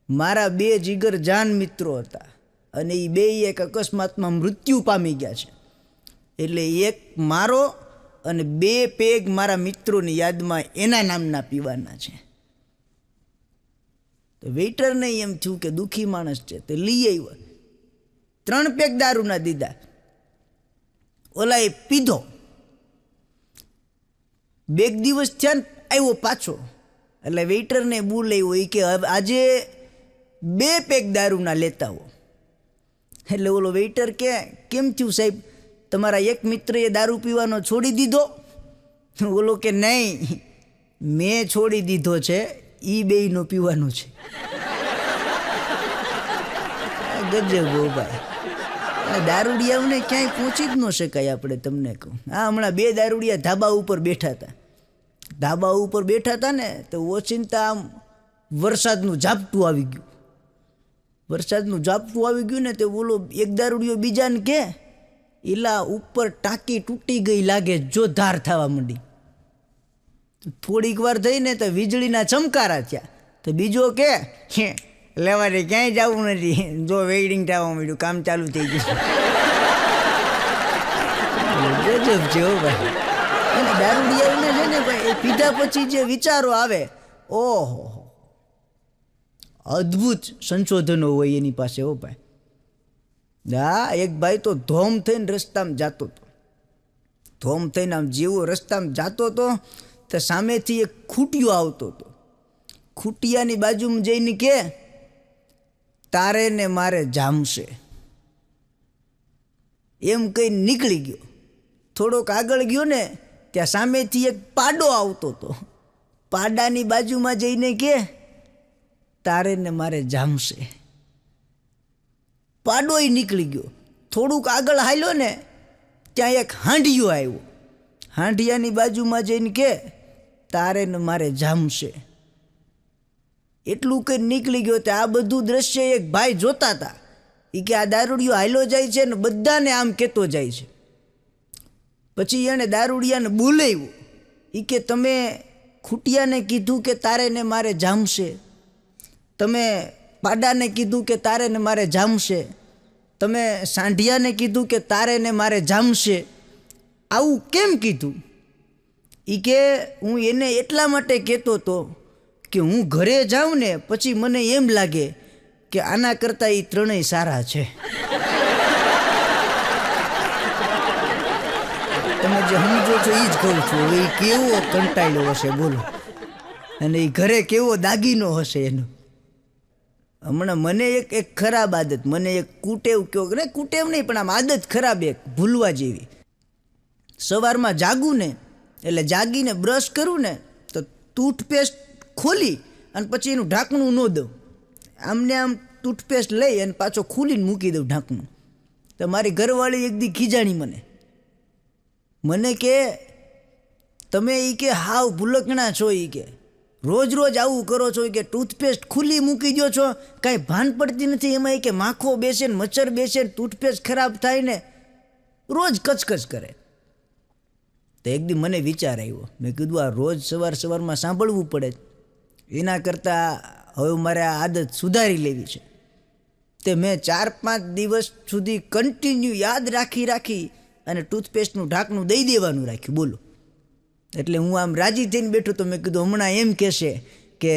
મારા 2 જીગર જાન મિત્રો હતા અને એ 2 એક અકસ્માતમાં મૃત્યુ પામી ગયા છે. એટલે એક મારો અને 2 પેગ મારા મિત્રોની યાદમાં એના નામના પીવાના છે. તો વેઇટરને એમ થયું કે દુઃખી માણસ છે, તે લઈ આવ્યો. 3 પેગ દારૂના દીધા. ઓલા એ પીધો. 2 દિવસ થયા ને આવ્યો પાછો. એટલે વેઇટરને બોલાવ્યો. એ કે આજે 2 પેગ દારૂના લેતા હો. એટલે ઓલો વેઇટર કે કેમ થયું સાહેબ, તમારા એક મિત્રએ દારૂ પીવાનો છોડી દીધો? ઓલો કે નહીં, મેં છોડી દીધો છે, એ બેયનો પીવાનું છે. ગજબ હો ભાઈ. દારૂડિયાઓને ક્યાંય પહોંચી જ ન શકાય આપણે. તમને કહું, હમણાં 2 દારૂડિયા ધાબા ઉપર બેઠા હતા ને તો ઓચિંતા આમ વરસાદનું ઝાપટું આવી ગયું ને તો બોલો એક દારૂડિયો બીજાને કે એલા ઉપર ટાંકી તૂટી ગઈ લાગે, જો ધાર થવા માંડી. થોડીક વાર થઈને તો વીજળીના ચમકારા થયા તો બીજો કે લેવાને ક્યાંય જવું નથી, જો વેલ્ડિંગ થવા માંડ્યું, કામ ચાલુ થઈ ગયું. ગજબ છે હો ભાઈ. અને દારૂડિયાને છે ને ભાઈ, એ પીધા પછી જે વિચારો આવે, ઓહો, અદ્ભુત સંશોધનો હોય એની પાસે હો ભાઈ. એક ભાઈ તો ધોમ થઈને રસ્તામાં જતો હતો, આમ જેવો રસ્તામાં જતો હતો તો સામેથી એક ખૂટિયો આવતો હતો. ખૂટિયાની બાજુમાં જઈને કે તારે ને મારે જામશે, એમ કઈ નીકળી ગયો. થોડોક આગળ ગયો ને ત્યાં સામેથી એક પાડો આવતો હતો. પાડાની બાજુમાં જઈને કે તારે ને મારે જામશે. પાડોય નીકળી ગયો. થોડુંક આગળ હાલ્યો ને ત્યાં એક હાંડિયો આવ્યો. હાંડિયાની બાજુમાં જઈને કે તારે ને મારે જામશે. એટલું કંઈ નીકળી ગયો. તો આ બધું દ્રશ્ય એક ભાઈ જોતા હતા. એ કે આ દારૂડિયો હાલ્યો જાય છે ને બધાને આમ કહેતો જાય છે. પછી એણે દારૂડિયાને બોલાવ્યો. એ કે તમે ખૂટિયાને કીધું કે તારે ને મારે જામશે, તમે પાડાને કીધું કે તારે ને મારે જામશે, તમે સાંઢિયાને કીધું કે તારે ને મારે જામશે, આવું કેમ કીધું? એ કે હું એને એટલા માટે કહેતો હતો કે હું ઘરે જાઉં ને પછી મને એમ લાગે કે આના કરતાં એ ત્રણેય સારા છે. તમે જે સમજો છો એ જ કહું છું. હવે એ કેવો કંટાળ્યો હશે બોલો, અને એ ઘરે કેવો દાગીનો હશે એનો. હમણાં મને એક ખરાબ આદત, મને એક કુટેવ કહો ને, કુટેવ નહીં પણ આમ આદત ખરાબ, એક ભૂલવા જેવી. સવારમાં જાગું ને એટલે જાગીને બ્રશ કરું ને તો ટૂથપેસ્ટ ખોલી અને પછી એનું ઢાંકણું ન દઉં. આમને આમ ટૂથપેસ્ટ લઈ અને પાછો ખોલીને મૂકી દઉં ઢાંકણું. તો મારી ઘરવાળી એક દી ખીજાણી મને કે તમે એ કે હાવ ભૂલકણા છો. એ કે રોજ આવું કરો છો, કે ટૂથપેસ્ટ ખુલ્લી મૂકી દો છો, કાંઈ ભાન પડતી નથી એમાં. એ કે માખો બેસે ને મચ્છર બેસે ને ટૂથપેસ્ટ ખરાબ થાય ને, રોજ કચકચ કરે. તો એક દી મને વિચાર આવ્યો. મેં કીધું આ રોજ સવારમાં સાંભળવું પડે, એના કરતાં હવે મારે આ આદત સુધારી લેવી છે. તે મેં 4-5 દિવસ સુધી કન્ટિન્યુ યાદ રાખી અને ટૂથપેસ્ટનું ઢાંકણું દઈ દેવાનું રાખ્યું. બોલો, એટલે હું આમ રાજી થઈને બેઠો. તો મેં કીધું હમણાં એમ કહેશે કે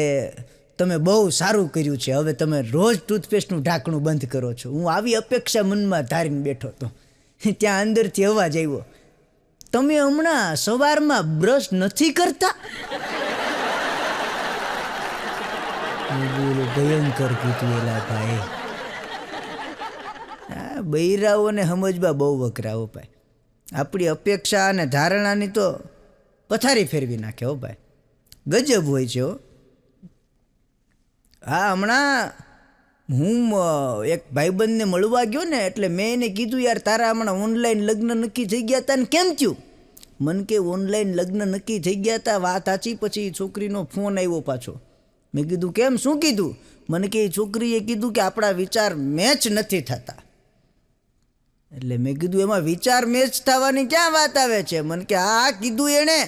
તમે બહુ સારું કર્યું છે, હવે તમે રોજ ટૂથપેસ્ટનું ઢાંકણું બંધ કરો છો. હું આવી અપેક્ષા મનમાં ધારીને બેઠો હતો. ત્યાં અંદરથી અવાજ આવ્યો, તમે હમણાં સવારમાં બ્રશ નથી કરતા? બોલો, ભયંકર કીધું એલા ભાઈ. બૈરાઓને સમજવા બહુ વકરાવો ભાઈ. આપણી અપેક્ષા અને ધારણાની તો પથારી ફેરવી નાખે હો ભાઈ. ગજબ હોય છે હો. હમણાં હું એક ભાઈબંધને મળવા ગયો ને એટલે મેં એને કીધું યાર તારા હમણાં ઓનલાઈન લગ્ન નક્કી થઈ ગયા હતા ને કેમ થયું? મને કે ઓનલાઈન લગ્ન નક્કી થઈ ગયા હતા, વાત સાચી. પછી છોકરીનો ફોન આવ્યો પાછો. મેં કીધું કેમ, શું કીધું? મને કે છોકરીએ કીધું કે આપણા વિચાર મેચ નથી થતા. એટલે મેં કીધું એમાં વિચાર મેચ થવાની ક્યાં વાત આવે છે? મને કે હા કીધું એણે.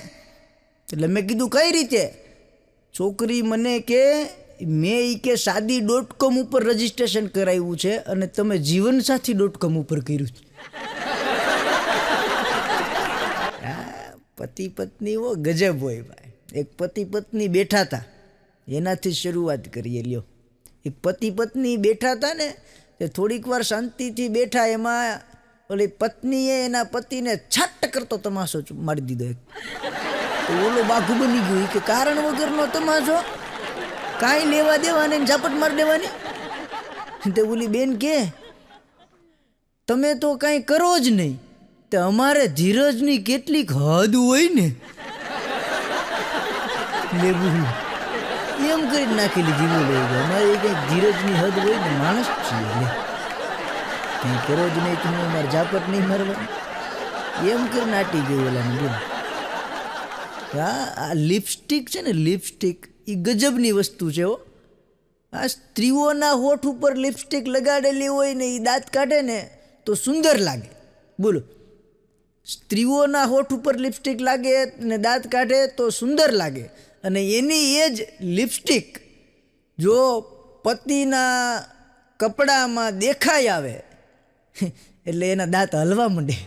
એટલે મેં કીધું કઈ રીતે? છોકરી મને કે મેં કે શાદી.com ઉપર રજીસ્ટ્રેશન કરાવ્યું છે અને તમે જીવનસાથી.com ઉપર કર્યું છે. પતિ પત્ની હો ગજબ હોય ભાઈ. એક પતિ પત્ની બેઠા હતા, એનાથી શરૂઆત કરીએ લ્યો. એક પતિ પત્ની બેઠા હતા ને તે થોડીક વાર શાંતિથી બેઠા. એમાં ઓલી પત્નીએ એના પતિને છાટ કરતો તમાશો મારી દીધો. એક તો ઓલો બાઘું બની ગયું કે કારણ વગરનો તમાશો, કાંઈ લેવા દેવા નહીં, ઝાપટ મારી દેવાની. તે ઓલી બેન કે તમે તો કાંઈ કરો જ નહીં, તે અમારે ધીરજની કેટલીક હદ હોય ને. લેવું એમ કરી નાખી લીધી. બોલે અમારી કંઈક ધીરજની હદ હોય ને, માણસ છીએ લે, કંઈ કરો જ નહીં તમે, મારે ઝાપટ નહીં મારવાની એમ કરી નાટી ગયું ઓલાને. બોલ આ લિપસ્ટિક છે ને, લિપસ્ટિક એ ગજબની વસ્તુ છે હો. આ સ્ત્રીઓના હોઠ ઉપર લિપસ્ટિક લગાડેલી હોય ને, એ દાંત કાઢે ને તો સુંદર લાગે. બોલો, સ્ત્રીઓના હોઠ ઉપર લિપસ્ટિક લાગે ને દાંત કાઢે તો સુંદર લાગે. અને એની એ જ લિપસ્ટિક જો પતિના કપડામાં દેખાઈ આવે એટલે એના દાંત હલવા માંડે.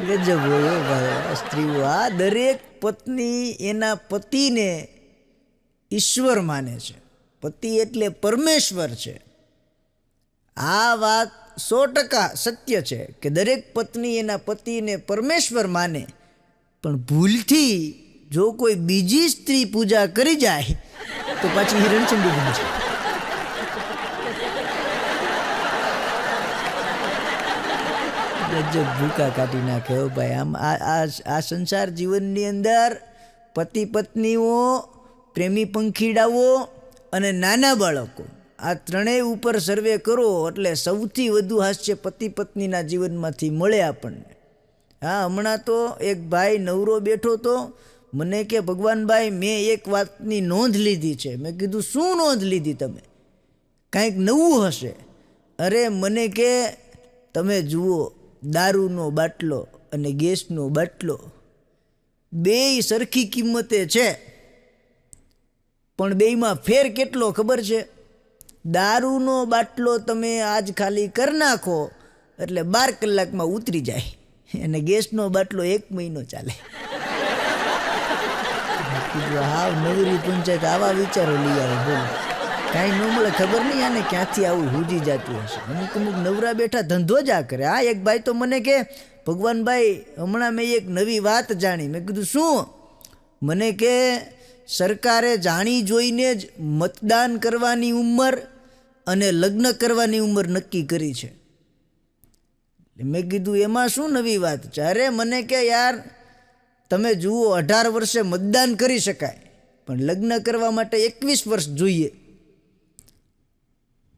ગજબ હોય ભાઈ સ્ત્રીઓ. આ દરેક પત્ની એના પતિને ઈશ્વર માને છે. પતિ એટલે પરમેશ્વર છે. આ વાત 100% સત્ય છે કે દરેક પત્ની એના પતિને પરમેશ્વર માને, પણ ભૂલથી જો કોઈ બીજી સ્ત્રી પૂજા કરી જાય તો પાછી હિરણચંડી બની જાય. ગજબ ભૂકા કાઢી નાખે હો ભાઈ. આમ આ સંસાર જીવનની અંદર પતિ પત્નીઓ, પ્રેમી પંખીડાઓ અને નાના બાળકો, આ ત્રણેય ઉપર સર્વે કરો એટલે સૌથી વધુ હાસ્ય પતિ પત્નીના જીવનમાંથી મળે આપણને. હા, હમણાં તો એક ભાઈ નવરો બેઠો તો મને કે ભગવાનભાઈ મેં એક વાતની નોંધ લીધી છે. મેં કીધું શું નોંધ લીધી તમે? કાંઈક નવું હશે. અરે મને કે તમે જુઓ, દારૂનો બાટલો અને ગેસનો બાટલો બેય સરખી કિંમતે છે, પણ બેયમાં ફેર કેટલો ખબર છે? દારૂનો બાટલો તમે આજ ખાલી કરી નાખો એટલે 12 કલાકમાં ઉતરી જાય, અને ગેસનો બાટલો 1 મહિનો ચાલે. હાવ નવરી પંચાયત આવા વિચારો લઈ આવે. બોલો, કાંઈ ન મળે, ખબર નહીં આને ક્યાંથી આવું હુજી જતું હશે. અમુક નવરા બેઠા ધંધો જ આ કરે. હા, એક ભાઈ તો મને કે ભગવાનભાઈ હમણાં મેં એક નવી વાત જાણી. મેં કીધું શું? મને કે સરકારે જાણી જોઈને જ મતદાન કરવાની ઉંમર અને લગ્ન કરવાની ઉંમર નક્કી કરી છે. મેં કીધું એમાં શું નવી વાત છે? અરે મને કે યાર તમે જુઓ, 18 વર્ષે મતદાન કરી શકાય, પણ લગ્ન કરવા માટે 21 વર્ષ જોઈએ.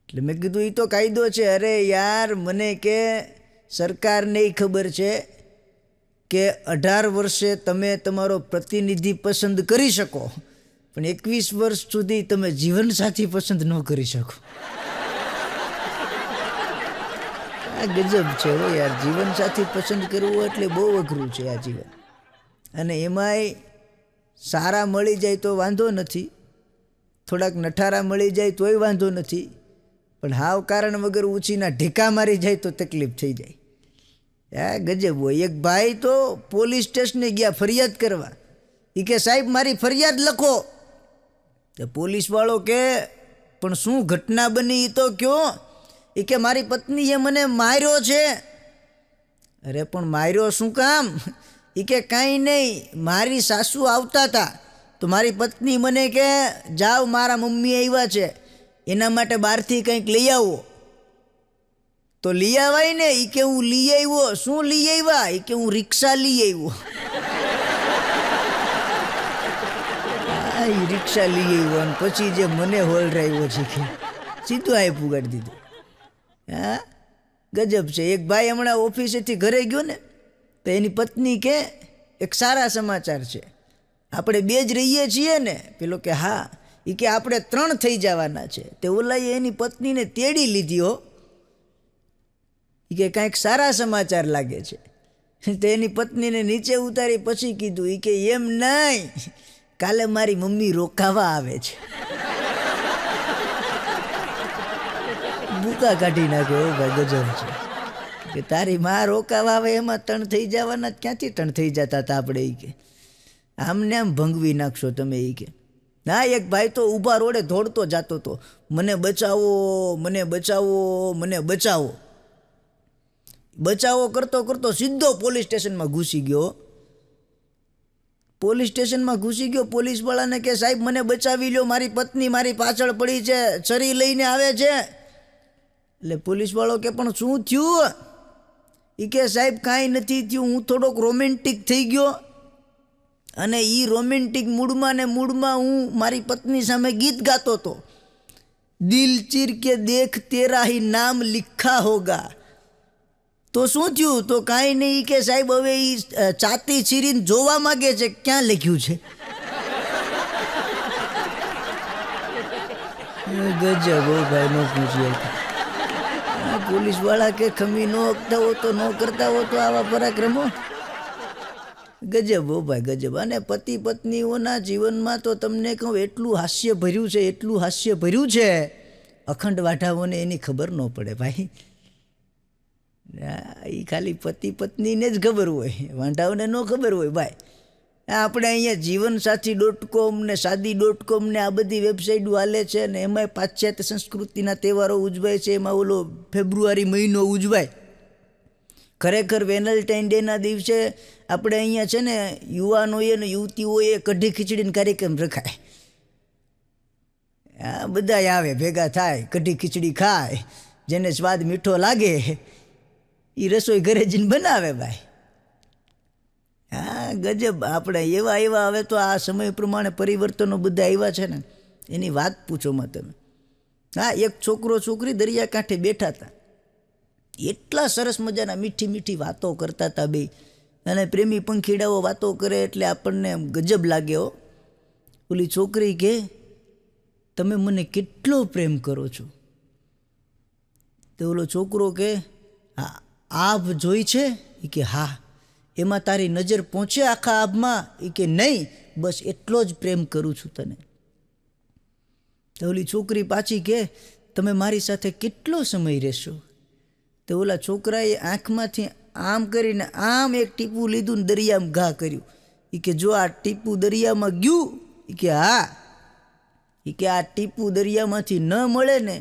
એટલે મેં કીધું એ તો કાયદો છે. અરે યાર મને કે સરકારને ખબર છે કે 18 વર્ષે તમે તમારો પ્રતિનિધિ પસંદ કરી શકો, પણ 21 વર્ષ સુધી તમે જીવનસાથી પસંદ ન કરી શકો. આ ગજબ છે હો યાર. જીવનસાથી પસંદ કરવું એટલે બહુ અઘરું છે આ જીવન. અને એમાંય સારા મળી જાય તો વાંધો નથી, થોડાક નઠારા મળી જાય તોય વાંધો નથી, પણ હાવ કારણ વગર ઊંચીના ઢીકા મારી જાય તો તકલીફ થઈ જાય. આ ગજબ હોય. એક ભાઈ તો પોલીસ સ્ટેશને ગયા ફરિયાદ કરવા. એ કે સાહેબ મારી ફરિયાદ લખો. તો પોલીસવાળો કે પણ શું ઘટના બની એ તો કયો? એ કે મારી પત્નીએ મને માર્યો છે. અરે પણ માર્યો શું કામ? એ કે કાંઈ નહીં, મારી સાસુ આવતા હતા તો મારી પત્ની મને કે જાઓ મારા મમ્મી આવ્યા છે એના માટે બહારથી કંઈક લઈ આવો. તો લઈ આવાય ને? એ કે હું લઈ આવ્યો. શું લઈ આવ્યા? એ કે હું રિક્ષા લઈ આવ્યો. એ રિક્ષા લઈ આવ્યો અને પછી જે મને હોલરાવ્યો છે કે સીધું આ પુગાડી દીધું. હા, ગજબ છે. એક ભાઈ હમણાં ઓફિસેથી ઘરે ગયો ને તો એની પત્ની કે એક સારા સમાચાર છે, આપણે 2 જ રહીએ છીએ ને? પેલો કે હા. એ કે આપણે 3 થઈ જવાના છે. તે ઓલાએ એની પત્નીને તેડી લીધી હો. એ કે કાંઈક સારા સમાચાર લાગે છે. તો એની પત્નીને નીચે ઉતારી પછી કીધું, એ કે એમ નહીં, કાલે મારી મમ્મી રોકાવા આવે છે. બુકા કાઢી નાખે હો ભાઈ. ગજબ છે કે તારી માં રોકાવા આવે એમાં 3 થઈ જવાના. ક્યાંથી 3 થઈ જતા હતા આપણે? એ કે આમને આમ ભંગવી નાખશો તમે. એ કે ના, એક ભાઈ તો ઊભા રોડે દોડતો જતો હતો, મને બચાવો, મને બચાવો, મને બચાવો. બચાવો કરતો કરતો સીધો પોલીસ સ્ટેશનમાં ઘૂસી ગયો. પોલીસ સ્ટેશનમાં ઘૂસી ગયો. પોલીસવાળાને કે સાહેબ મને બચાવી લ્યો, મારી પત્ની મારી પાછળ પડી છે, છરી લઈને આવે છે. એટલે પોલીસવાળો કે પણ શું થયું? એ કે સાહેબ કાંઈ નથી થયું, હું થોડોક રોમેન્ટિક થઈ ગયો અને એ રોમેન્ટિક મૂડમાં ને મૂડમાં હું મારી પત્ની સામે ગીત ગાતો હતો, દિલ ચીર કે દેખ તેરા હી નામ લિખા હોગા. તો શું થયું? તો કાંઈ નહીં કે સાહેબ હવે એ છાતી ચીરીને જોવા માગે છે ક્યાં લખ્યું છે. ગજબ હો ભાઈ, નો પૂછીએ. પોલીસ વાળા કે ખમી નો હકતા હો તો નો કરતા હો તો આવા પરાક્રમો. ગજબ હો ભાઈ ગજબ. અને પતિ પત્નીઓના જીવનમાં તો તમને કહું એટલું હાસ્ય ભર્યું છે, એટલું હાસ્ય ભર્યું છે, અખંડ વાઢાઓને એની ખબર ન પડે ભાઈ. એ ખાલી પતિ પત્નીને જ ખબર હોય, વાંઢાઓને ન ખબર હોય ભાઈ. આપણે અહીંયા જીવનસાથી.com ને શાદી.com ને આ બધી વેબસાઇટો હાલે છે ને એમાંય પાશ્ચાત્ય સંસ્કૃતિના તહેવારો ઉજવાય છે. એમાં ઓલો ફેબ્રુઆરી મહિનો ઉજવાય. ખરેખર વેલેન્ટાઇન ડેના દિવસે આપણે અહીંયા છે ને યુવાનોએ ને યુવતીઓએ કઢી ખીચડીનો કાર્યક્રમ રખાય. બધા આવે ભેગા થાય, કઢી ખીચડી ખાય, જેને સ્વાદ મીઠો લાગે એ રસોઈ ઘરે જઈને બનાવે ભાઈ. હા ગજબ. આપણે એવા હવે તો આ સમય પ્રમાણે પરિવર્તનો બધા આવ્યા છે ને એની વાત પૂછોમાં તમે. હા, એક છોકરો છોકરી દરિયાકાંઠે બેઠા હતા, એટલા સરસ મજાના મીઠી મીઠી વાતો કરતા હતા બે. અને પ્રેમી પંખીડાઓ વાતો કરે એટલે આપણને ગજબ લાગે હો. ઓલી છોકરી કે તમે મને કેટલો પ્રેમ કરો છો? તો ઓલો છોકરો કે હા, આભ જોઈ છે? એ કે હા. એમાં તારી નજર પહોંચે આખા આભમાં? એ કે નહીં, બસ એટલો જ પ્રેમ કરું છું તને. તો ઓલી છોકરી પાછી કે તમે મારી સાથે કેટલો સમય રહેશો? તો ઓલા છોકરાએ આંખમાંથી આમ કરીને આમ એક ટીપું લીધું ને દરિયામાં ઘા કર્યું. એ કે જો આ ટીપું દરિયામાં ગયું, એ કે હા, એ કે આ ટીપું દરિયામાંથી ન મળે ને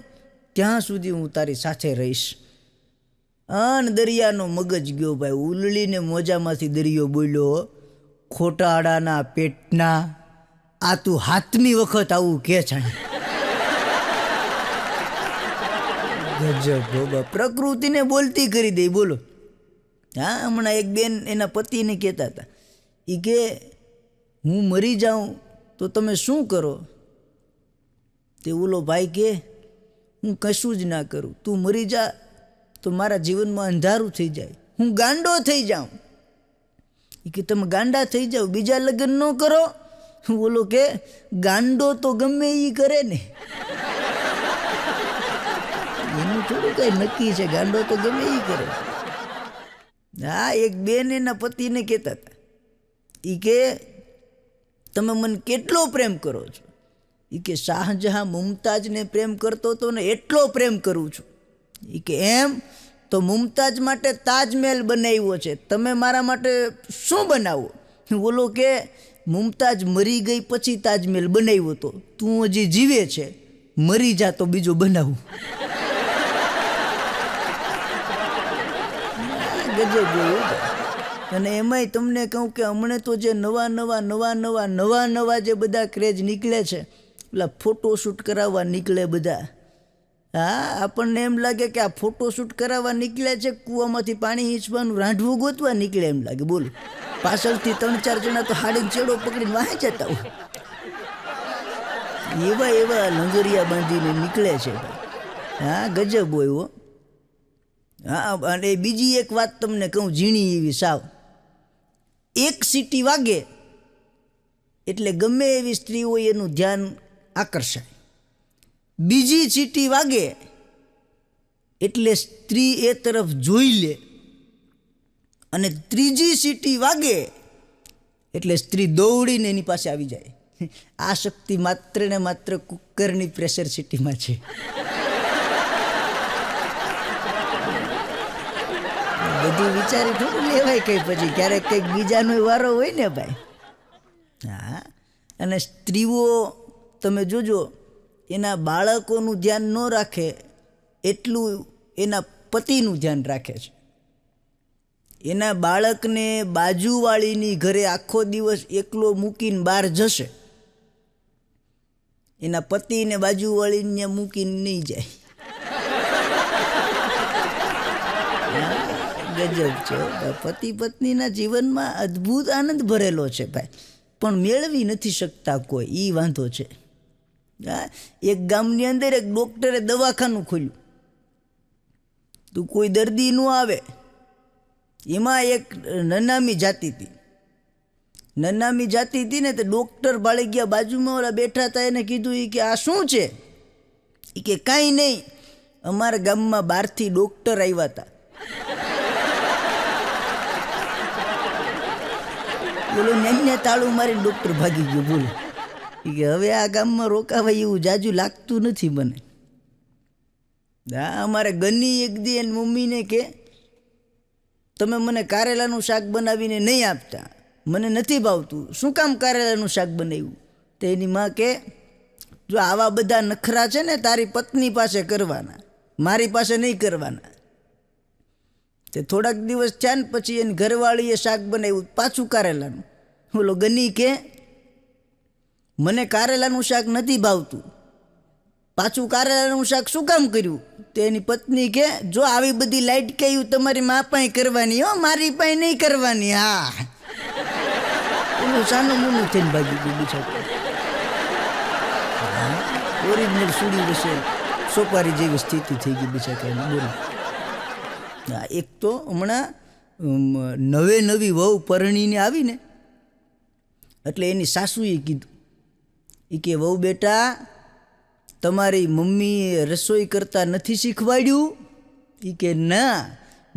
ત્યાં સુધી હું તારી સાથે રહીશ. અન દરિયાનો મગજ ગયો ભાઈ, ઉલળીને મોજામાંથી દરિયો બોલ્યો, ખોટાડાના પેટના, આ તું હાથમી વખત આવું કે છે. ગજબ બાબા, પ્રકૃતિને બોલતી કરી દે. બોલો. હા, હમણાં એક બેન એના પતિને કહેતા હતા, એ કે હું મરી જાઉં તો તમે શું કરો? તે ઓલો ભાઈ કે હું કશું જ ના કરું, તું મરી જા તો મારા જીવનમાં અંધારું થઈ જાય, હું ગાંડો થઈ જાઉં. એ કે તમે ગાંડા થઈ જાઓ, બીજા લગ્ન ન કરો? ઓલો કે ગાંડો તો ગમે એ કરે ને, એનું થોડું કઈ નક્કી છે, ગાંડો તો ગમે એ કરે. હા, એક બેન એના પતિને કહેતા હતા, એ કે તમે મને કેટલો પ્રેમ કરો છો? એ કે શાહજહાં મુમતાજને પ્રેમ કરતો હતો ને એટલો પ્રેમ કરું છું. એ કે એમ? તો મુમતાજ માટે તાજમહેલ બનાવ્યો છે, તમે મારા માટે શું બનાવો? બોલો કે મુમતાજ મરી ગઈ પછી તાજમહેલ બનાવ્યો હતો, તું હજી જીવે છે, મરી જા તો બીજો બનાવું. ગજબ જોયું. અને એમાંય તમને કહું કે હમણાં તો જે નવા જે બધા ક્રેઝ નીકળે છે, પેલા ફોટોશૂટ કરાવવા નીકળે બધા. હા, આપણને એમ લાગે કે આ ફોટોશૂટ કરાવવા નીકળ્યા છે, કૂવામાંથી પાણી હીંચવાનું રાંઢવું ગોતવા નીકળે એમ લાગે. બોલો, પાછળથી 3-4 જણા તો હાડીને ચેડો પકડીને વાહી જતા હોય, એવા લંગરિયા બાંધીને નીકળે છે. હા, ગજબ હોય હો. હા, અને બીજી એક વાત તમને કહું, ઝીણી એવી સાવ. એક સીટી વાગે એટલે ગમે એવી સ્ત્રી હોય એનું ધ્યાન આકર્ષાય, બીજી સીટી વાગે એટલે સ્ત્રી એ તરફ જોઈ લે, અને ત્રીજી સીટી વાગે એટલે સ્ત્રી દોડીને એની પાસે આવી જાય. આ શક્તિ માત્ર ને માત્ર કુકરની પ્રેશર સીટીમાં છે. બધું વિચારી થોડું લેવાય કઈ, પછી ક્યારેક કંઈક બીજાનો વારો હોય ને ભાઈ. હા, અને સ્ત્રીઓ તમે જોજો એના બાળકોનું ધ્યાન ન રાખે એટલું એના પતિનું ધ્યાન રાખે છે. એના બાળકને બાજુવાળીની ઘરે આખો દિવસ એકલો મૂકીને બહાર જશે, એના પતિને બાજુવાળીને મૂકીને નહીં જાય. ગજબ છે પતિ પત્નીના જીવનમાં અદ્ભુત આનંદ ભરેલો છે ભાઈ, પણ મેળવી નથી શકતા કોઈ, એ વાંધો છે. એક ગામની અંદર એક ડૉક્ટરે દવાખાનું ખોલ્યું, તો કોઈ દર્દી ન આવે. એમાં એક નનામી જાતિ હતી. નનામી જાતિ હતી ને તો ડૉક્ટર ભાળી ગયા, બાજુમાં ઓલા બેઠા હતા, એને કીધું એ કે આ શું છે? એ કે કાંઈ નહીં, અમારા ગામમાં બહારથી ડૉક્ટર આવ્યા હતા. બોલો ન્યા તાળું મારીને ડૉક્ટર ભાગી ગયો. બોલો એ કે હવે આ ગામમાં રોકાવાય એવું જાજુ લાગતું નથી મને. અમારે ગની એક દી એની મમ્મીને કે તમે મને કારેલાનું શાક બનાવીને નહીં આપતા, મને નથી ભાવતું, શું કામ કારેલાનું શાક બનાવ્યું? તો એની માં કે જો આવા બધા નખરા છે ને તારી પત્ની પાસે કરવાના, મારી પાસે નહીં કરવાના. તે થોડાક દિવસ થયા ને પછી એની ઘરવાળીએ શાક બનાવ્યું પાછું કારેલાનું. બોલો ગની કે મને કારેલાનું શાક નથી ભાવતું, પાછું કારેલાનું શાક શું કામ કર્યું? તો એની પત્ની કે જો આવી બધી લાઈટ કહ્યું તમારી મા પાસે કરવાની, હો મારી પાસે નહીં કરવાની. હા એનું સાનું મૂનું થઈને ભાગી ગયું બિચારું. ઓરિજિનલ સુડી વિશે સોપારી જેવી સ્થિતિ થઈ ગઈ બિચારા. બોલો એક તો હમણાં નવી વહુ પરણીને આવીને એટલે એની સાસુએ કીધું, એ કે વહુ બેટા તમારી મમ્મીએ રસોઈ કરતા નથી શીખવાડ્યું? એ કે ના,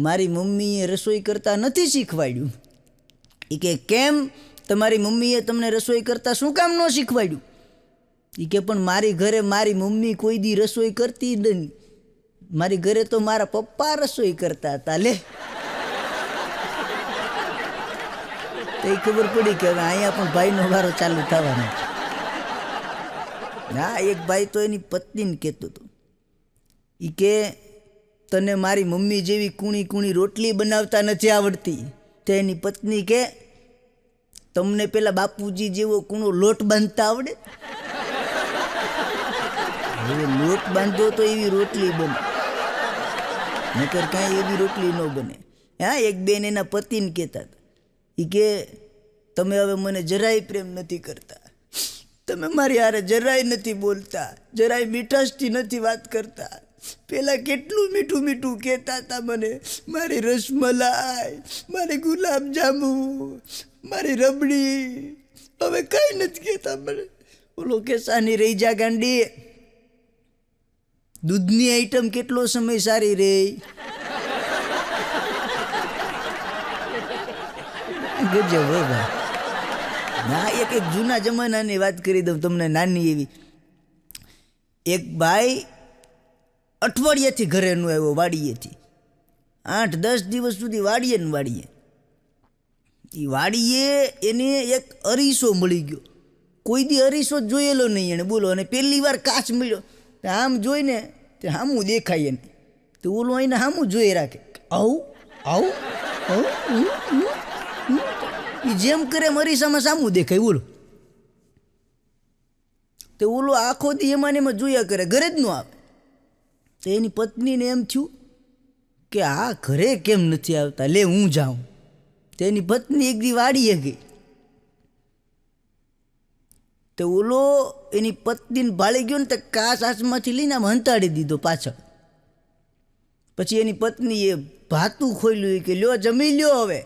મારી મમ્મીએ રસોઈ કરતા નથી શીખવાડ્યું. એ કે કેમ, તમારી મમ્મીએ તમને રસોઈ કરતા શું કામ ન શીખવાડ્યું? એ કે પણ મારી ઘરે મારી મમ્મી કોઈ દી રસોઈ કરતી જ નહીં, મારી ઘરે તો મારા પપ્પા રસોઈ કરતા હતા. લે તો ખબર પડી કે હવે અહીંયા પણ ભાઈનો વારો ચાલુ થવાનો છે. હા એક ભાઈ તો એની પત્નીને કહેતો હતો, એ કે તને મારી મમ્મી જેવી કૂણી રોટલી બનાવતા નથી આવડતી. તો એની પત્ની કે તમને પેલા બાપુજી જેવો કૂણો લોટ બાંધતા આવડે? હવે લોટ બાંધો તો એવી રોટલી બને, નકર કાંઈ એવી રોટલી ન બને. હા એક બેન એના પતિને કહેતા હતા, એ કે તમે હવે મને જરાય પ્રેમ નથી કરતા, તમે મારી હારે જરાય નથી બોલતા, જરાય મીઠાશથી નથી વાત કરતા. પહેલાં કેટલું મીઠું મીઠું કહેતા હતા મને, મારી રસમલાઈ, મારી ગુલાબજાંબુ, મારી રબડી, હવે કાંઈ નથી કહેતા મને. ઓલો કે સાની રહી જા ગાંડી, દૂધની આઈટમ કેટલો સમય સારી રહી. ગજબ હો ભાઈ. ના એક જૂના જમાનાની વાત કરી દઉં તમને, નાની એવી. એક ભાઈ અઠવાડિયાથી ઘરે ન આવ્યો, વાડીએથી 8-10 દિવસ સુધી વાડીએ ને વાડીએ. એ વાડીએ એને એક અરીસો મળી ગયો, કોઈ દી અરીસો જોયેલો નહીં એને. બોલો, અને પહેલી વાર કાચ મળ્યો, આમ જોઈને તે સામું દેખાય એને. તો ઓલો એને સામું જોઈ રાખે, આવું આવું આવું, એ જેમ કરે અરીસામાં સામું દેખાય. બોલો તો ઓલો આખો દી એમાં ને એમાં જોયા કરે, ઘરે જ ન આવે. તો એની પત્નીને એમ થયું કે આ ઘરે કેમ નથી આવતા, લે હું જાઉં. તો એની પત્ની એક દી વાડીએ ગઈ, તો ઓલો એની પત્નીને ભાળી ગયો ને તો કાચ આંચમાંથી લઈને આમ હંતાડી દીધો પાછળ. પછી એની પત્નીએ ભાતું ખોલ્યું કે લ્યો જમી લ્યો. હવે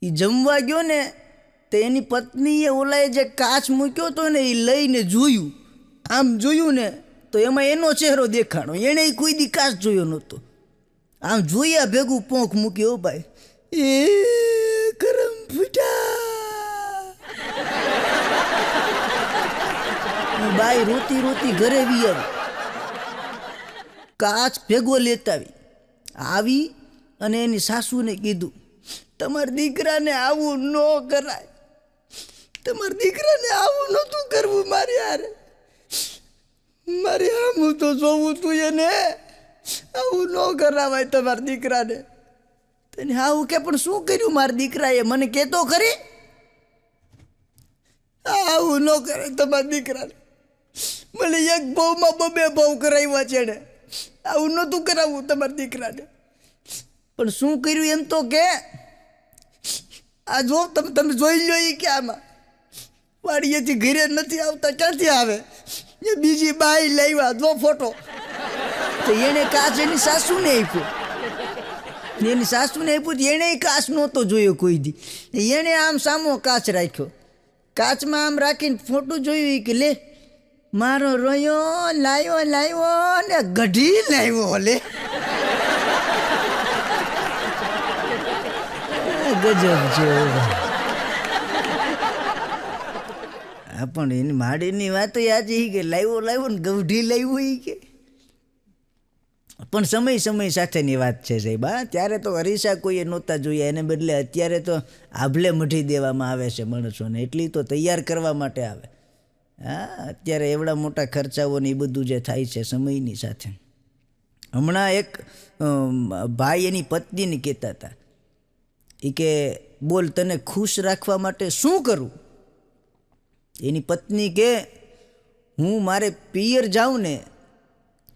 એ જમવા ગયો ને તો એની પત્નીએ ઓલાએ જે કાચ મૂક્યો હતો ને એ લઈને જોયું, આમ જોયું ને તો એમાં એનો ચહેરો દેખાણો. એણે કોઈ દી કાચ જોયો નહોતો. આમ જોયા ભેગું પોંખ મૂક્યો ભાઈ, એ કરમ ફૂટા. બાઈ રોતી રોતી ઘરે વી આવી, કાચ ભેગો લેતા આવી અને એની સાસુને કીધું, તમારા દીકરાને આવું ન કરાય, તમારા દીકરાને આવું નહોતું કરવું. મારી હારે મારી આમું તો જોવું તું એને, આવું ન કરાવાય તમારા દીકરાને. તને આવું કે પણ શું કર્યું મારા દીકરાએ, મને કહેતો ખરી? આવું ન કરે તમારા દીકરાને, મને એક ભાવમાં 2 ભાવ કરાવ્યા છે એને, આવું નહોતું કરાવવું તમારા દીકરાને. પણ શું કર્યું એમ તો કે આ જો તમે જોઈ લો એ કે આમાં વાડીએથી ઘરે નથી આવતા, ક્યાંથી આવે? એ બીજી બાઈ લાવ્યા, જો ફોટો. તો એને કાચ એની સાસુને આપ્યો, એની સાસુને આપ્યું. એણે કાચ નહોતો જોયો કોઈ દી. એણે આમ સામો કાચ રાખ્યો, કાચમાં આમ રાખીને ફોટો જોયું કે લે મારો રોયો લાવ્યો ને ગઢી લાવ્યો. લે ગજબ છે. પણ એની માડીની વાત આજે કે લાવ્યો ને ગઢી લાવ્યો એ કે. પણ સમય સાથેની વાત છે સાહેબ. હા, ત્યારે તો અરીસા કોઈએ નહોતા જોયા, એને બદલે અત્યારે તો આભલે મઢી દેવામાં આવે છે માણસોને, એટલી તો તૈયાર કરવા માટે આવે. હા, અત્યારે એવડા મોટા ખર્ચાઓ ને એ બધું જે થાય છે સમયની સાથે. હમણાં એક ભાઈ એની પત્નીને કહેતા હતા એ કે બોલ તને ખુશ રાખવા માટે શું કરું? એની પત્ની કે હું મારે પિયર જાઉં ને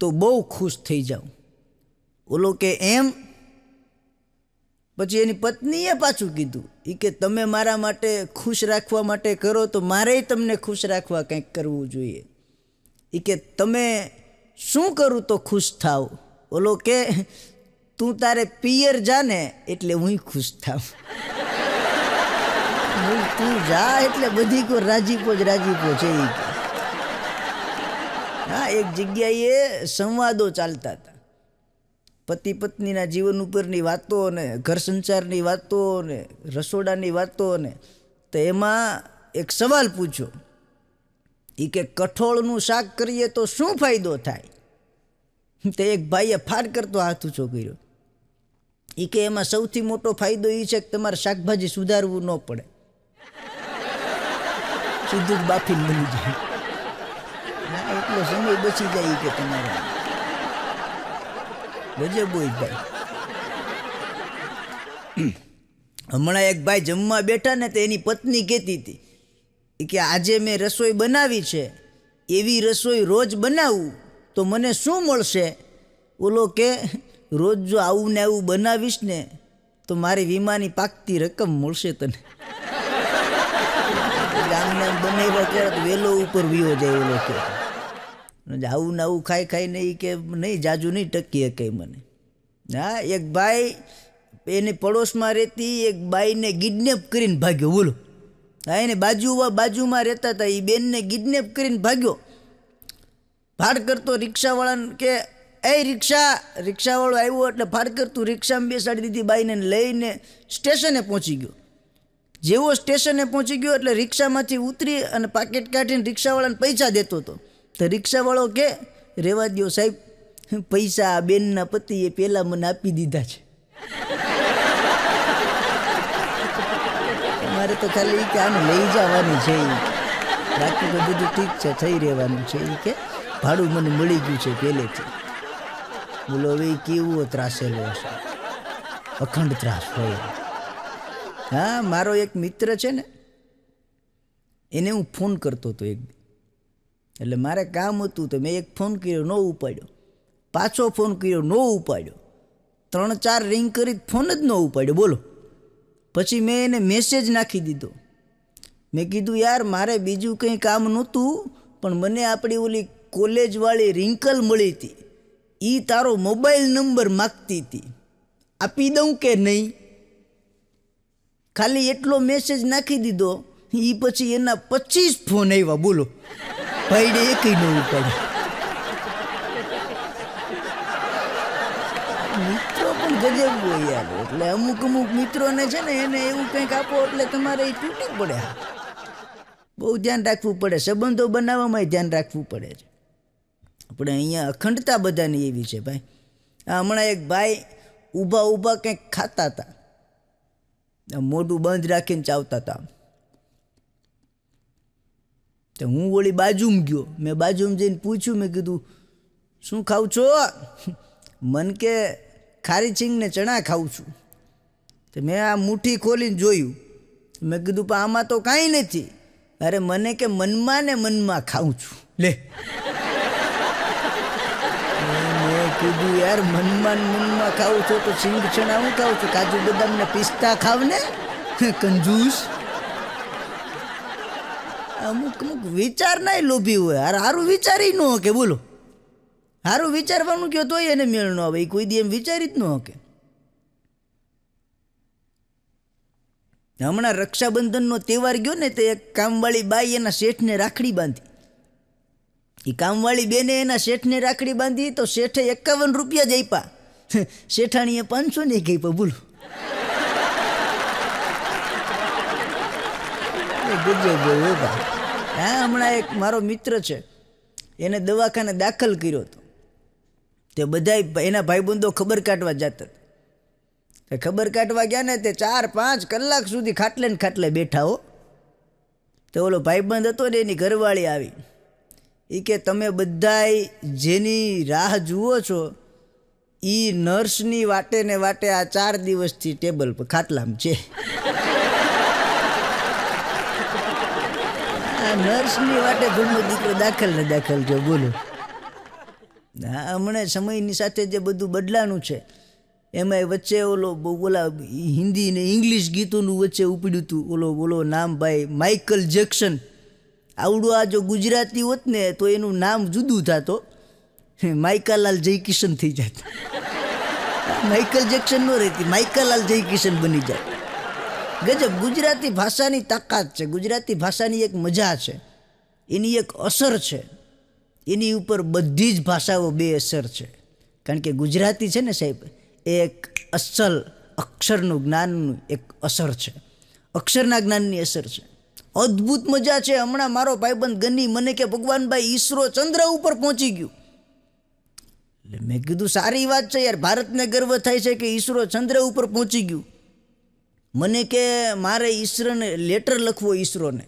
તો બહુ ખુશ થઈ જાઉં. ઓલો કે એમ? પછી એની પત્નીએ પાછું કીધું એ કે તમે મારા માટે ખુશ રાખવા માટે કરો તો મારેય તમને ખુશ રાખવા કંઈક કરવું જોઈએ. એ કે તમે શું કરું તો ખુશ થાવ? ઓલો કે તું તારે પિયર જા ને એટલે હું ખુશ થાવ. તું જા એટલે બધી કો રાજીપો જ રાજીપો છે. હા, એક જગ્યાએ સંવાદો ચાલતા હતા, પતિ પત્નીના જીવન ઉપરની વાતો ને ઘર સંસારની વાતો ને રસોડાની વાતો ને. તો એમાં એક સવાલ પૂછ્યો એ કે કઠોળનું શાક કરીએ તો શું ફાયદો થાય? તો એક ભાઈએ ફાડ કરતો હાથ ઊંચો કર્યો. એ કે એમાં સૌથી મોટો ફાયદો એ છે કે તમારે શાકભાજી સુધારવું ન પડે, સીધું જ બાફીને બની જાય. એટલો સમય બચી જાય કે તમારે. ગજબ હોય ભાઈ. હમણાં એક ભાઈ જમવા બેઠા ને તો એની પત્ની કહેતી હતી કે આજે મેં રસોઈ બનાવી છે, એવી રસોઈ રોજ બનાવું તો મને શું મળશે? ઓલો કે રોજ જો આવું ને આવું બનાવીશ ને તો મારી વીમાની પાકતી રકમ મળશે તને. આમને બનાવ્યા ત્યારે વેલો ઉપર વિયો જાય. ઓલો કે આવું ને આવું ખાઈ નહીં કે નહીં જાજુ નહીં ટકી શકે મને. હા, એક ભાઈ એને પડોશમાં રહેતી એક બાઈને કિડનેપ કરીને ભાગ્યો. બોલો. હા, એને બાજુમાં રહેતા હતા એ બેનને કિડનેપ કરીને ભાગ્યો. ફાડ કરતો રિક્ષાવાળાને કે એ રિક્ષાવાળો આવ્યો એટલે ફાડ કરતું રિક્ષામાં બેસાડી દીધી બાઈને, લઈને સ્ટેશને પહોંચી ગયો. જેવો સ્ટેશને પહોંચી ગયો એટલે રિક્ષામાંથી ઉતરી અને પાકેટ કાઢીને રિક્ષાવાળાને પૈસા દેતો હતો. તો રિક્ષાવાળો કે રેવા દ્યો સાહેબ, પૈસા આ બેનના પતિએ પહેલાં મને આપી દીધા છે. મારે તો ખાલી કે આને લઈ જવાની છે, બાકી તો બધું ઠીક છે, થઈ રહેવાનું છે. એ કે ભાડું મને મળી ગયું છે પહેલેથી. બોલો હવે કેવો ત્રાસેલો હશે, અખંડ ત્રાસ હોય. હા, મારો એક મિત્ર છે ને એને હું ફોન કરતો હતો એક, એટલે મારે કામ હતું તો મેં એક ફોન કર્યો, ન ઉપાડ્યો. પાછો ફોન કર્યો, ન ઉપાડ્યો. 3-4 રિંગ કરી ફોન જ ન ઉપાડ્યો. બોલો. પછી મેં એને મેસેજ નાખી દીધો. મેં કીધું યાર મારે બીજું કંઈ કામ નહોતું, પણ મને આપણી ઓલી કોલેજવાળી રિંકલ મળી હતી, એ તારો મોબાઈલ નંબર માગતી હતી, આપી દઉં કે નહીં? ખાલી એટલો મેસેજ નાખી દીધો. એ પછી એના 25 ફોન આવ્યા. બોલો. ભાઈને એકઈ ન ઉપાડે. મિત્રો પણ ગજબ હોય યાર. એટલે અમુક મિત્રોને છે ને એને એવું કંઈક આપો એટલે તમારે એ તૂટી પડે. બહુ ધ્યાન રાખવું પડે, સંબંધો બનાવવામાં ધ્યાન રાખવું પડે છે. આપણે અહીંયા અખંડતા બધાની એવી છે ભાઈ. હમણાં એક ભાઈ ઊભા કંઈક ખાતા હતા, મોઢું બંધ રાખીને ચાવતા હતા. તો હું વળી બાજુમાં ગયો. મેં બાજુમાં જઈને પૂછ્યું, મેં કીધું શું ખાવ છો? મન કે ખારી છીંગ ને ચણા ખાઉં છું. તો મેં આ મુઠ્ઠી ખોલીને જોયું. મેં કીધું પણ આમાં તો કાંઈ નથી. અરે મને કે મનમાં ને મનમાં ખાઉં છું. લે મેં કીધું યાર મનમાં ખાવું છો તો સિંગ ચણા હું ખાઉં છું, કાજુ બદામ ને પિસ્તા ખાવ ને કંજૂસ. અમુક વિચાર ના લોભી હોય. હારું વિચારી ન કે બોલો, હારું વિચારવાનું કયો તોય એને મેળ ન આવે. કોઈ દી એમ વિચારી જ ન કે. હમણાં રક્ષાબંધનનો તહેવાર ગયો ને, તે એક કામવાળી બાઈ એના શેઠને રાખડી બાંધી. એ કામવાળી બેને એના શેઠને રાખડી બાંધી તો શેઠે 51 રૂપિયા જ આપ્યા, શેઠાણીએ 500 ને આપ્યા. બોલો ગજબ. હા, હમણાં એક મારો મિત્ર છે, એને દવાખાને દાખલ કર્યો હતો. તે બધા એના ભાઈબંધો ખબર કાઢવા જતા. ખબર કાઢવા ગયા ને, તે 4-5 કલાક સુધી ખાટલે ને ખાટલે બેઠા હો. તો ઓલો ભાઈબંધ હતો ને, એની ઘરવાળી આવી. એ કે તમે બધાય જેની રાહ જુઓ છો એ નર્સની વાટે ને વાટે આ 4 દિવસથી ટેબલ પર ખાટલામાં છે. આ નર્સની વાટે ભૂલનો દીકરો દાખલ ને દાખલ છે. બોલો. હા, હમણાં સમયની સાથે જે બધું બદલાનું છે, એમાં વચ્ચે ઓલા હિન્દી ને ઇંગ્લિશ ગીતોનું વચ્ચે ઉપડ્યું હતું. ઓલો નામ ભાઈ માઇકલ જેક્સન. આવડું આ જો ગુજરાતી હોત ને તો એનું નામ જુદું થતો, માઇકાલાલ જયકિશન થઈ જાત. માઇકલ જેક્સન ન રહેતી, માઇકાલાલ જયકિશન બની જાય. ગજબ. ગુજરાતી ભાષાની તાકાત છે, ગુજરાતી ભાષાની એક મજા છે, એની એક અસર છે. એની ઉપર બધી જ ભાષાઓ બેઅસર છે. કારણ કે ગુજરાતી છે ને સાહેબ, એ એક અસલ અક્ષરનું જ્ઞાનનું એક અસર છે, અક્ષરના જ્ઞાનની અસર છે. અદ્ભુત મજા છે. હમણાં મારો ભાઈબંધ ગની મને કે ભગવાનભાઈ ઈસરો ચંદ્ર ઉપર પહોંચી ગયું. એટલે મેં કીધું સારી વાત છે યાર, ભારતને ગર્વ થાય છે કે ઈસરો ચંદ્ર ઉપર પહોંચી ગયું. મને કે મારે ઈસરોને લેટર લખવો, ઈસરોને.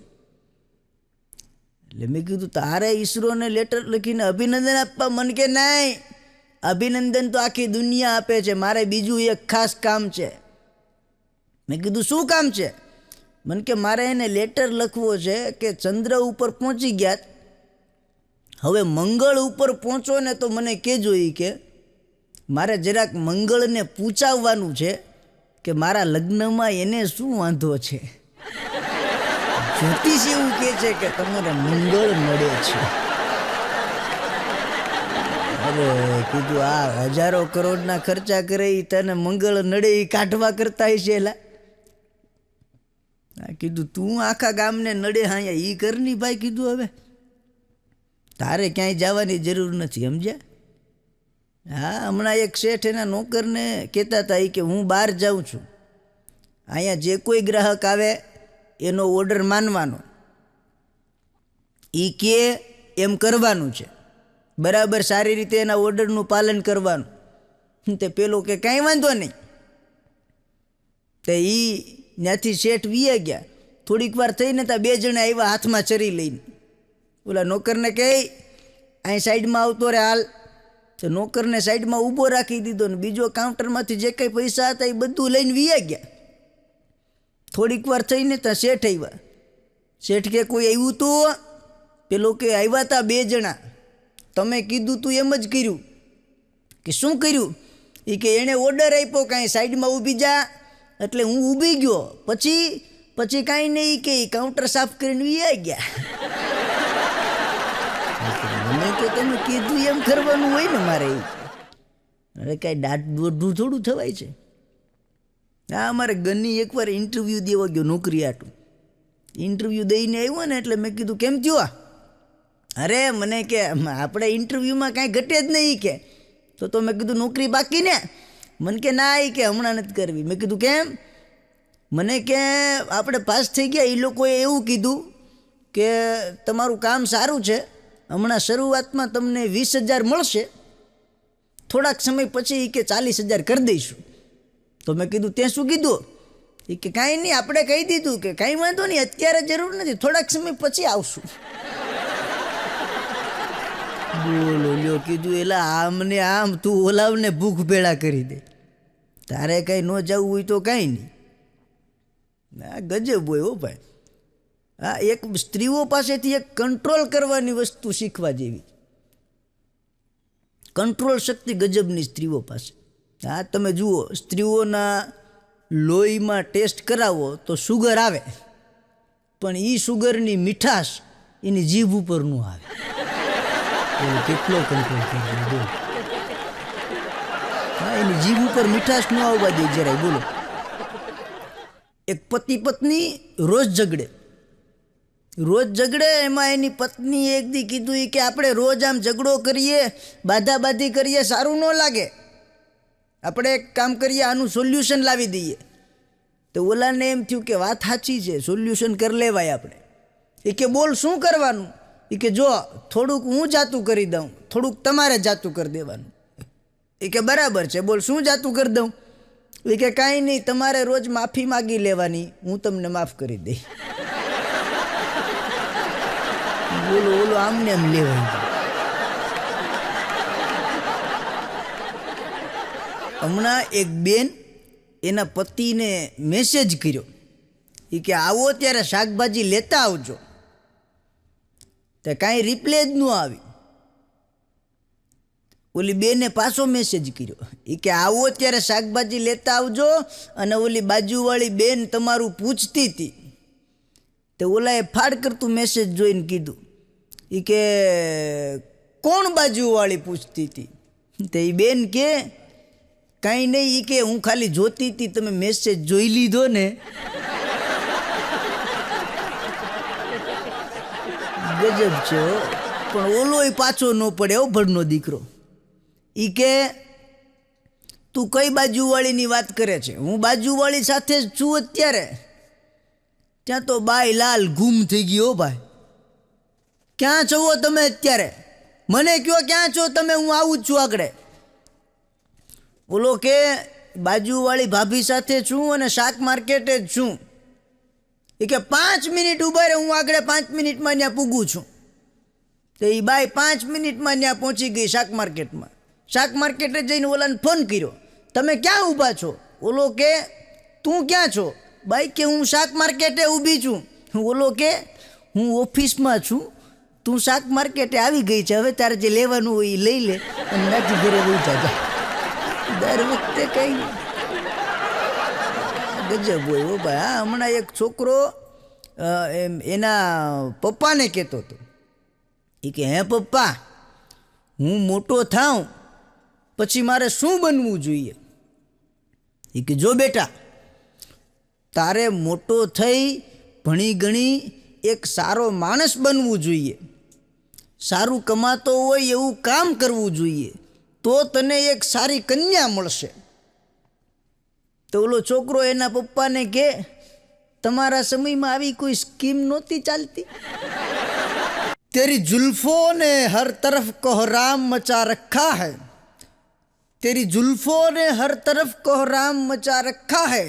એટલે મેં કીધું તારે ઈસરોને લેટર લખીને અભિનંદન આપવા? મને કે નહીં, અભિનંદન તો આખી દુનિયા આપે છે, મારે બીજું એક ખાસ કામ છે. મેં કીધું શું કામ છે? મને કે મારે એને લેટર લખવો છે કે ચંદ્ર ઉપર પહોંચી ગયા, હવે મંગળ ઉપર પહોંચો ને તો મને કહેજો. એ કે મારે જરાક મંગળને પૂછાવવાનું છે કે મારા લગ્નમાં એને શું વાંધો છે. જ્યોતિષ એવું કહે છે કે તમારે મંગળ નડે છે. અરે કીધું આ હજારો કરોડના ખર્ચા કરે તને મંગળ નડે એ કાઢવા કરતા છે. એલા કીધું તું આખા ગામને નડે હા એ કરની ભાઈ. કીધું હવે તારે ક્યાંય જવાની જરૂર નથી, સમજ્યા? હા, હમણાં એક શેઠ એના નોકરને કહેતા હતા કે હું બહાર જાઉં છું, અહીંયા જે કોઈ ગ્રાહક આવે એનો ઓર્ડર માનવાનો, એ કે એમ કરવાનું છે, બરાબર સારી રીતે એના ઓર્ડરનું પાલન કરવાનું. તે પેલો કે કાંઈ વાંધો નહીં. તો એ ત્યાંથી શેઠ વીએ ગયા. થોડીક વાર થઈને ત્યાં 2 જણા આવ્યા હાથમાં ચરી લઈને. ઓલા નોકરને કહે અહીં સાઈડમાં આવતો રે હાલ. તો નોકરને સાઈડમાં ઊભો રાખી દીધો ને બીજો કાઉન્ટરમાંથી જે કંઈ પૈસા હતા એ બધું લઈને વીયા ગયા. થોડીક વાર થઈને ત્યાં શેઠ આવ્યા. શેઠ કે કોઈ આવ્યું તું? પેલો કે આવ્યા હતા 2 જણા, તમે કીધું તું એમ જ કર્યું. કે શું કર્યું? એ કે એણે ઓર્ડર આપ્યો કાંઈ સાઈડમાં ઊભી જા, એટલે હું ઊભી ગયો, પછી કાંઈ નહીં કે કાઉન્ટર સાફ કરીને વીયા ગયા. મને તો તમે કીધું એમ કરવાનું હોય ને મારે. અરે કાંઈ દાંત દોઢું થોડું થવાય છે. હા, અમારે ગની એકવાર ઇન્ટરવ્યૂ દેવા ગયો નોકરી આટું. ઇન્ટરવ્યૂ દઈને આવ્યો ને એટલે મેં કીધું કેમ થયો? અરે મને કે આપણે ઇન્ટરવ્યૂમાં કાંઈ ઘટે જ નહીં કે. તો મેં કીધું નોકરી બાકી ને? મને કે ના, એ કે હમણાં નથી કરવી. મેં કીધું કેમ? મને કે આપણે પાસ થઈ ગયા, એ લોકોએ એવું કીધું કે તમારું કામ સારું છે, હમણાં શરૂઆતમાં તમને 20,000 મળશે, થોડાક સમય પછી કે 40,000 કરી દઈશું. તો મેં કીધું તે શું કીધું? એ કે કાંઈ નહીં, આપણે કહી દીધું કે કાંઈ વાંધો નહીં, અત્યારે જરૂર નથી, થોડાક સમય પછી આવશું. બોલો લ્યો. કીધું એલા આમને આમ તું ઓલાવને ભૂખ ભેળા કરી દે, તારે કાંઈ ન જવું હોય તો કાંઈ નહીં. આ ગજબ હોય હો ભાઈ. હા, એક સ્ત્રીઓ પાસેથી એક કંટ્રોલ કરવાની વસ્તુ શીખવા જેવી. કંટ્રોલ શક્તિ ગજબની સ્ત્રીઓ પાસે. હા, તમે જુઓ, સ્ત્રીઓના લોહીમાં ટેસ્ટ કરાવો તો શુગર આવે, પણ એ શુગરની મીઠાશ એની જીભ ઉપર ન આવે. કેટલો કંટ્રોલ કરી બોલો. હા, એની જીભ ઉપર મીઠાશ ન આવવા દે જરાય. બોલો, એક પતિ પત્ની રોજ ઝઘડે. એમાં એની પત્ની એક દી કીધું કે આપણે રોજ આમ ઝઘડો કરીએ, બાધાબાધી કરીએ, સારું ન લાગે. આપણે એક કામ કરીએ, આનું સોલ્યુશન લાવી દઈએ. તો ઓલાને એમ થયું કે વાત સાચી છે, સોલ્યુશન કરી લેવાય આપણે. એ કે બોલ શું કરવાનું? એ કે જો થોડુંક હું જાતું કરી દઉં, થોડુંક તમારે જાતું કરી દેવાનું. એ કે બરાબર છે, બોલ શું જાતું કરી દઉં? એ કે કાંઈ નહીં, તમારે રોજ માફી માગી લેવાની, હું તમને માફ કરી દઈ. બોલો, ઓલો આમને એમ લેવાય. હમણાં એક બેન એના પતિને મેસેજ કર્યો, એ કે આવો ત્યારે શાકભાજી લેતા આવજો. તે કાંઈ રિપ્લે જ ન આવી. ઓલી બેને પાછો મેસેજ કર્યો, એ કે આવો ત્યારે શાકભાજી લેતા આવજો. અને ઓલી બાજુવાળી બેન તમારું પૂછતી હતી. તો ઓલાએ ફાડ કરતું મેસેજ જોઈને કીધું, એ કે કોણ બાજુવાળી પૂછતી હતી? તો એ બેન કે કાંઈ નહીં, એ કે હું ખાલી જોતી હતી, તમે મેસેજ જોઈ લીધો ને. ગજબ છે. પણ ઓલોય પાછો ન પડે, ભડનો દીકરો. એ કે તું કઈ બાજુવાળીની વાત કરે છે? હું બાજુવાળી સાથે જ છું અત્યારે. ત્યાં તો બાઈ લાલ ગુમ થઈ ગયો. ભાઈ, ક્યાં છો તમે અત્યારે? મને કહો ક્યાં છો તમે, હું આવું જ છું આગળ. બોલો કે બાજુવાળી ભાભી સાથે છું અને શાક માર્કેટે જ છું. એ કે 5 મિનિટ ઊભા રહે, હું આગળ 5 મિનિટમાં ત્યાં પૂગું છું. તો એ બાઈ 5 મિનિટમાં ત્યાં પહોંચી ગઈ શાક માર્કેટમાં. શાક માર્કેટે જઈને ઓલાને ફોન કર્યો, તમે ક્યાં ઊભા છો? ઓલો કે તું ક્યાં છો? બાઈ કે હું શાક માર્કેટે ઊભી છું. ઓલો કે હું ઓફિસમાં છું, તું શાક માર્કેટે આવી ગઈ છે, હવે તારે જે લેવાનું હોય એ લઈ લે અને નાથી ઘરે વહી જા. દર વખતે કંઈ ગજબ હોય. હો ભાઈ. હા, હમણાં એક છોકરો એના પપ્પાને કહેતો હતો, એ કે હે પપ્પા, હું મોટો થાઉં પછી મારે શું બનવું જોઈએ? એ કે જો બેટા, તારે મોટો થઈ ભણી ગણી એક સારો માણસ બનવું જોઈએ, સારું કમાતો હોય એવું કામ કરવું જોઈએ, તો તને એક સારી કન્યા મળશે. તો ઓલો છોકરો એના પપ્પાને કે તમારા સમયમાં આવી કોઈ સ્કીમ નહોતી ચાલતી? તેરી जुल्फों ने हर तरफ कोहराम मचा रखा है, तेरी जुल्फों ने हर तरफ कोहराम मचा रखा है,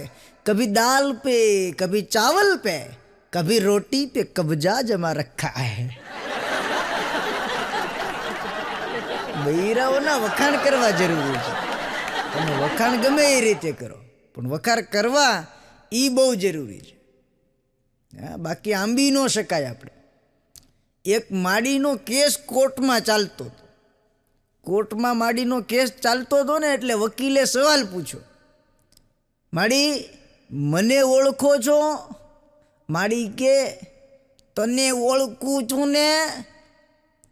कभी दाल पे कभी चावल पे कभी रोटी पे कब्जा जमा रखा है. બૈરાઓના વખાણ કરવા જરૂરી છે. તમે વખાણ ગમે એ રીતે કરો, પણ વખાણ કરવા એ બહુ જરૂરી છે. હા, બાકી આંબી ન શકાય આપણે. એક માડીનો કેસ કોર્ટમાં ચાલતો હતો. કોર્ટમાં માડીનો કેસ ચાલતો હતો ને, એટલે વકીલે સવાલ પૂછ્યો, માડી મને ઓળખો છો? માડી કે તને ઓળખું છું ને,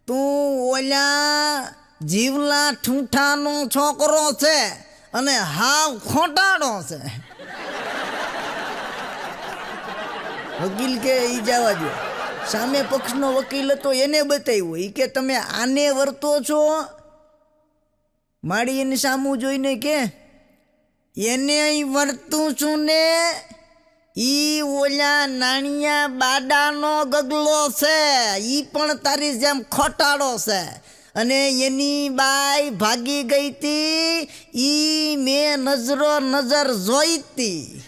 તું ઓલા જીવલા ઠૂંઠાનો છોકરો છે અને હાવ ખોટાડો છે. વકીલ કે ઈ જવા દો. સામે પક્ષનો વકીલ હતો, એને બતાવ્યું. એ કે તમે આને વર્તો છો? માડી એની સામું જોઈને કે એને વર્તું છું ને, ઈ ઓલા નાણિયા બાડાનો ગગલો છે, ઈ પણ તારી જેમ ખોટાડો છે, અને એની બાઈ ભાગી ગઈ હતી, ઈ મેં નજર જોઈ હતી.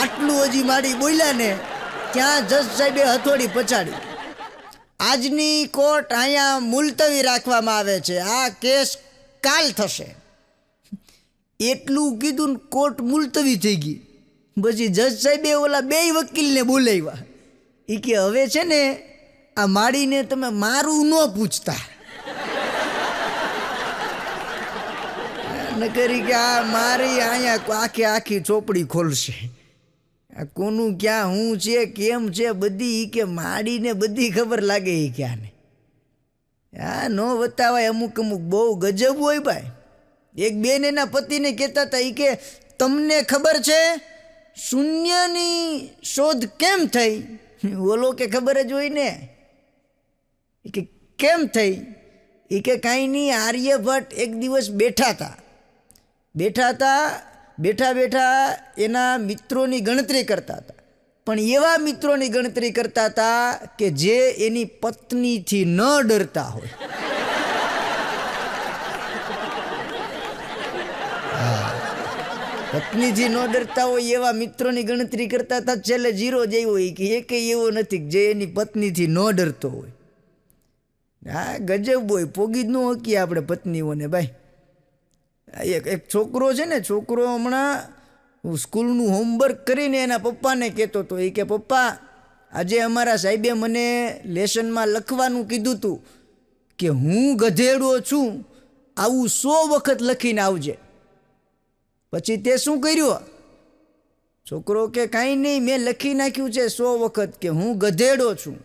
આટલું હજી માડી બોલ્યા ને, ત્યાં જજ સાહેબે હથોડી પછાડી. આજની કોર્ટ અહીંયા મુલતવી રાખવામાં આવે છે, આ કેસ કાલ થશે. એટલું કીધું ને કોર્ટ મુલતવી થઈ ગઈ. પછી જજ સાહેબે ઓલા 2 વકીલને બોલાવ્યા. એ કે હવે છે ને, આ માડીને તમે મારું ન પૂછતા, નકરી કે આ મારી અહીંયા આખી ચોપડી ખોલશે. આ કોનું ક્યાં હું છે કેમ છે બધી કે માડીને બધી ખબર લાગે એ ક્યાંને. આ ન બતાવાય. અમુક બહુ ગજબ હોય ભાઈ. એક બેન એના પતિને કહેતા હતા કે તમને ખબર છે શૂન્યની શોધ કેમ થઈ? ઓલો કે ખબર જ હોય ને. કે કેમ થઈ? એ કે કાંઈ નહીં, આર્યભટ્ટ એક દિવસ બેઠા બેઠા એના મિત્રોની ગણતરી કરતા હતા. પણ એવા મિત્રોની ગણતરી કરતા હતા કે જે એની પત્નીથી ન ડરતા હોય. પત્નીથી ન ડરતા હોય એવા મિત્રોની ગણતરી કરતા હતા. છેલ્લે 0 જ હોય કે એક એવો નથી જે એની પત્નીથી ન ડરતો હોય. હા, ગજબ હોય. પોગી જ ન હકીએ આપણે પત્નીઓને ભાઈ. એક છોકરો છે ને, છોકરો હમણાં સ્કૂલનું હોમવર્ક કરીને એના પપ્પાને કહેતો હતો. એ કે પપ્પા, આજે અમારા સાહેબે મને લેસનમાં લખવાનું કીધું હતું કે હું ગધેડો છું, આવું 100 વખત લખીને આવજે. પછી તે શું કર્યું? છોકરો કે કાંઈ નહીં, મેં લખી નાખ્યું છે 100 વખત કે હું ગધેડો છું.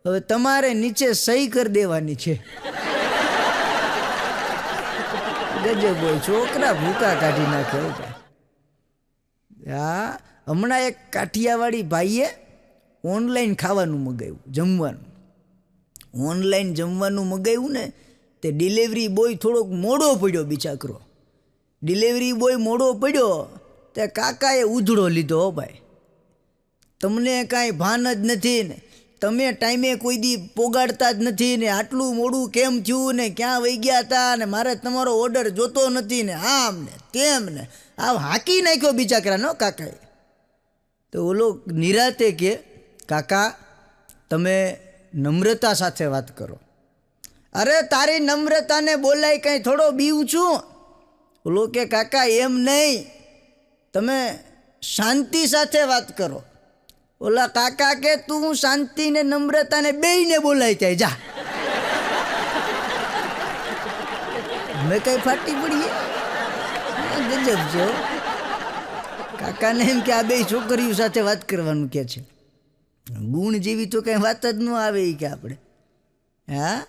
હવે તમારે નીચે સહી કરી દેવાની છે. ગજબ હોય. છોકરા ભૂકા કાઢી નાખે. હા, હમણાં એક કાઠિયાવાડી ભાઈએ ઓનલાઈન ખાવાનું મગાવ્યું, જમવાનું. ઓનલાઈન જમવાનું મગાવ્યું ને તે ડિલિવરી બોય થોડોક મોડો પડ્યો બિચારો. ડિલિવરી બોય મોડો પડ્યો તે કાકાએ ઉધડો લીધો. હો ભાઈ, તમને કાંઈ ભાન જ નથી ને, તમે ટાઈમે કોઈ દી પોગાડતા જ નથી ને, આટલું મોડું કેમ થયું ને, ક્યાં વહી ગયા હતા ને, મારે તમારો ઓર્ડર જોતો નથી ને, આમ ને તેમ ને. આમ હાંકી નાખ્યો બિચારાનો કાકાએ. તો ઓલો નિરાતે કે કાકા તમે નમ્રતા સાથે વાત કરો. અરે તારી નમ્રતાને બોલાય કંઈ થોડો બીવ છું. ઓલો કે કાકા એમ નહીં, તમે શાંતિ સાથે વાત કરો. ઓલા કાકા કે તું શાંતિ ને નમ્રતાને બેયને બોલાય ત્યાં જા. અમે કઈ ફાટી પડીએ? ગજબ છે. કાકાને એમ કે આ બે છોકરીઓ સાથે વાત કરવાનું કે છે. ગુણ જેવી તો કઈ વાત જ ન આવે એ કે આપણે. હા,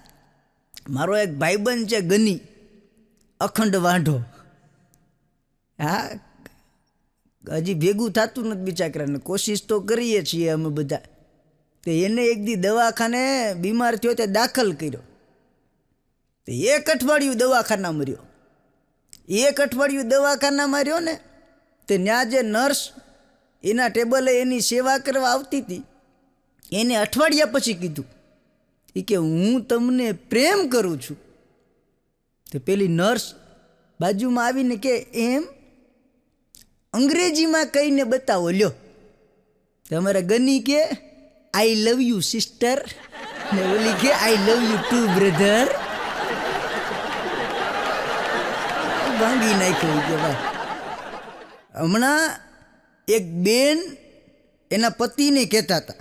મારો એક ભાઈબંધ છે ગની, અખંડ વાંઢો. હા, હજી ભેગું થતું નથી બિચારાને. કોશિશ તો કરીએ છીએ અમે બધા. તો એને એક દી દવાખાને બીમાર થયો તે દાખલ કર્યો. તો 1 અઠવાડિયું દવાખાનામાં રહ્યો. 1 અઠવાડિયું દવાખાનામાં રહ્યો ને તે ત્યાં જે નર્સ એના ટેબલે એની સેવા કરવા આવતી હતી એને અઠવાડિયા પછી કીધું એ કે હું તમને પ્રેમ કરું છું. તો પેલી નર્સ બાજુમાં આવીને કે એમ અંગ્રેજીમાં કહીને બતાવો લ્યો. તમારા ગની કે આઈ લવ યુ સિસ્ટર ને ઓલી કે આઈ લવ યુ ટુ બ્રધર. ભાંગી નાખ્યું કે ભાઈ. હમણાં એક બેન એના પતિને કહેતા હતા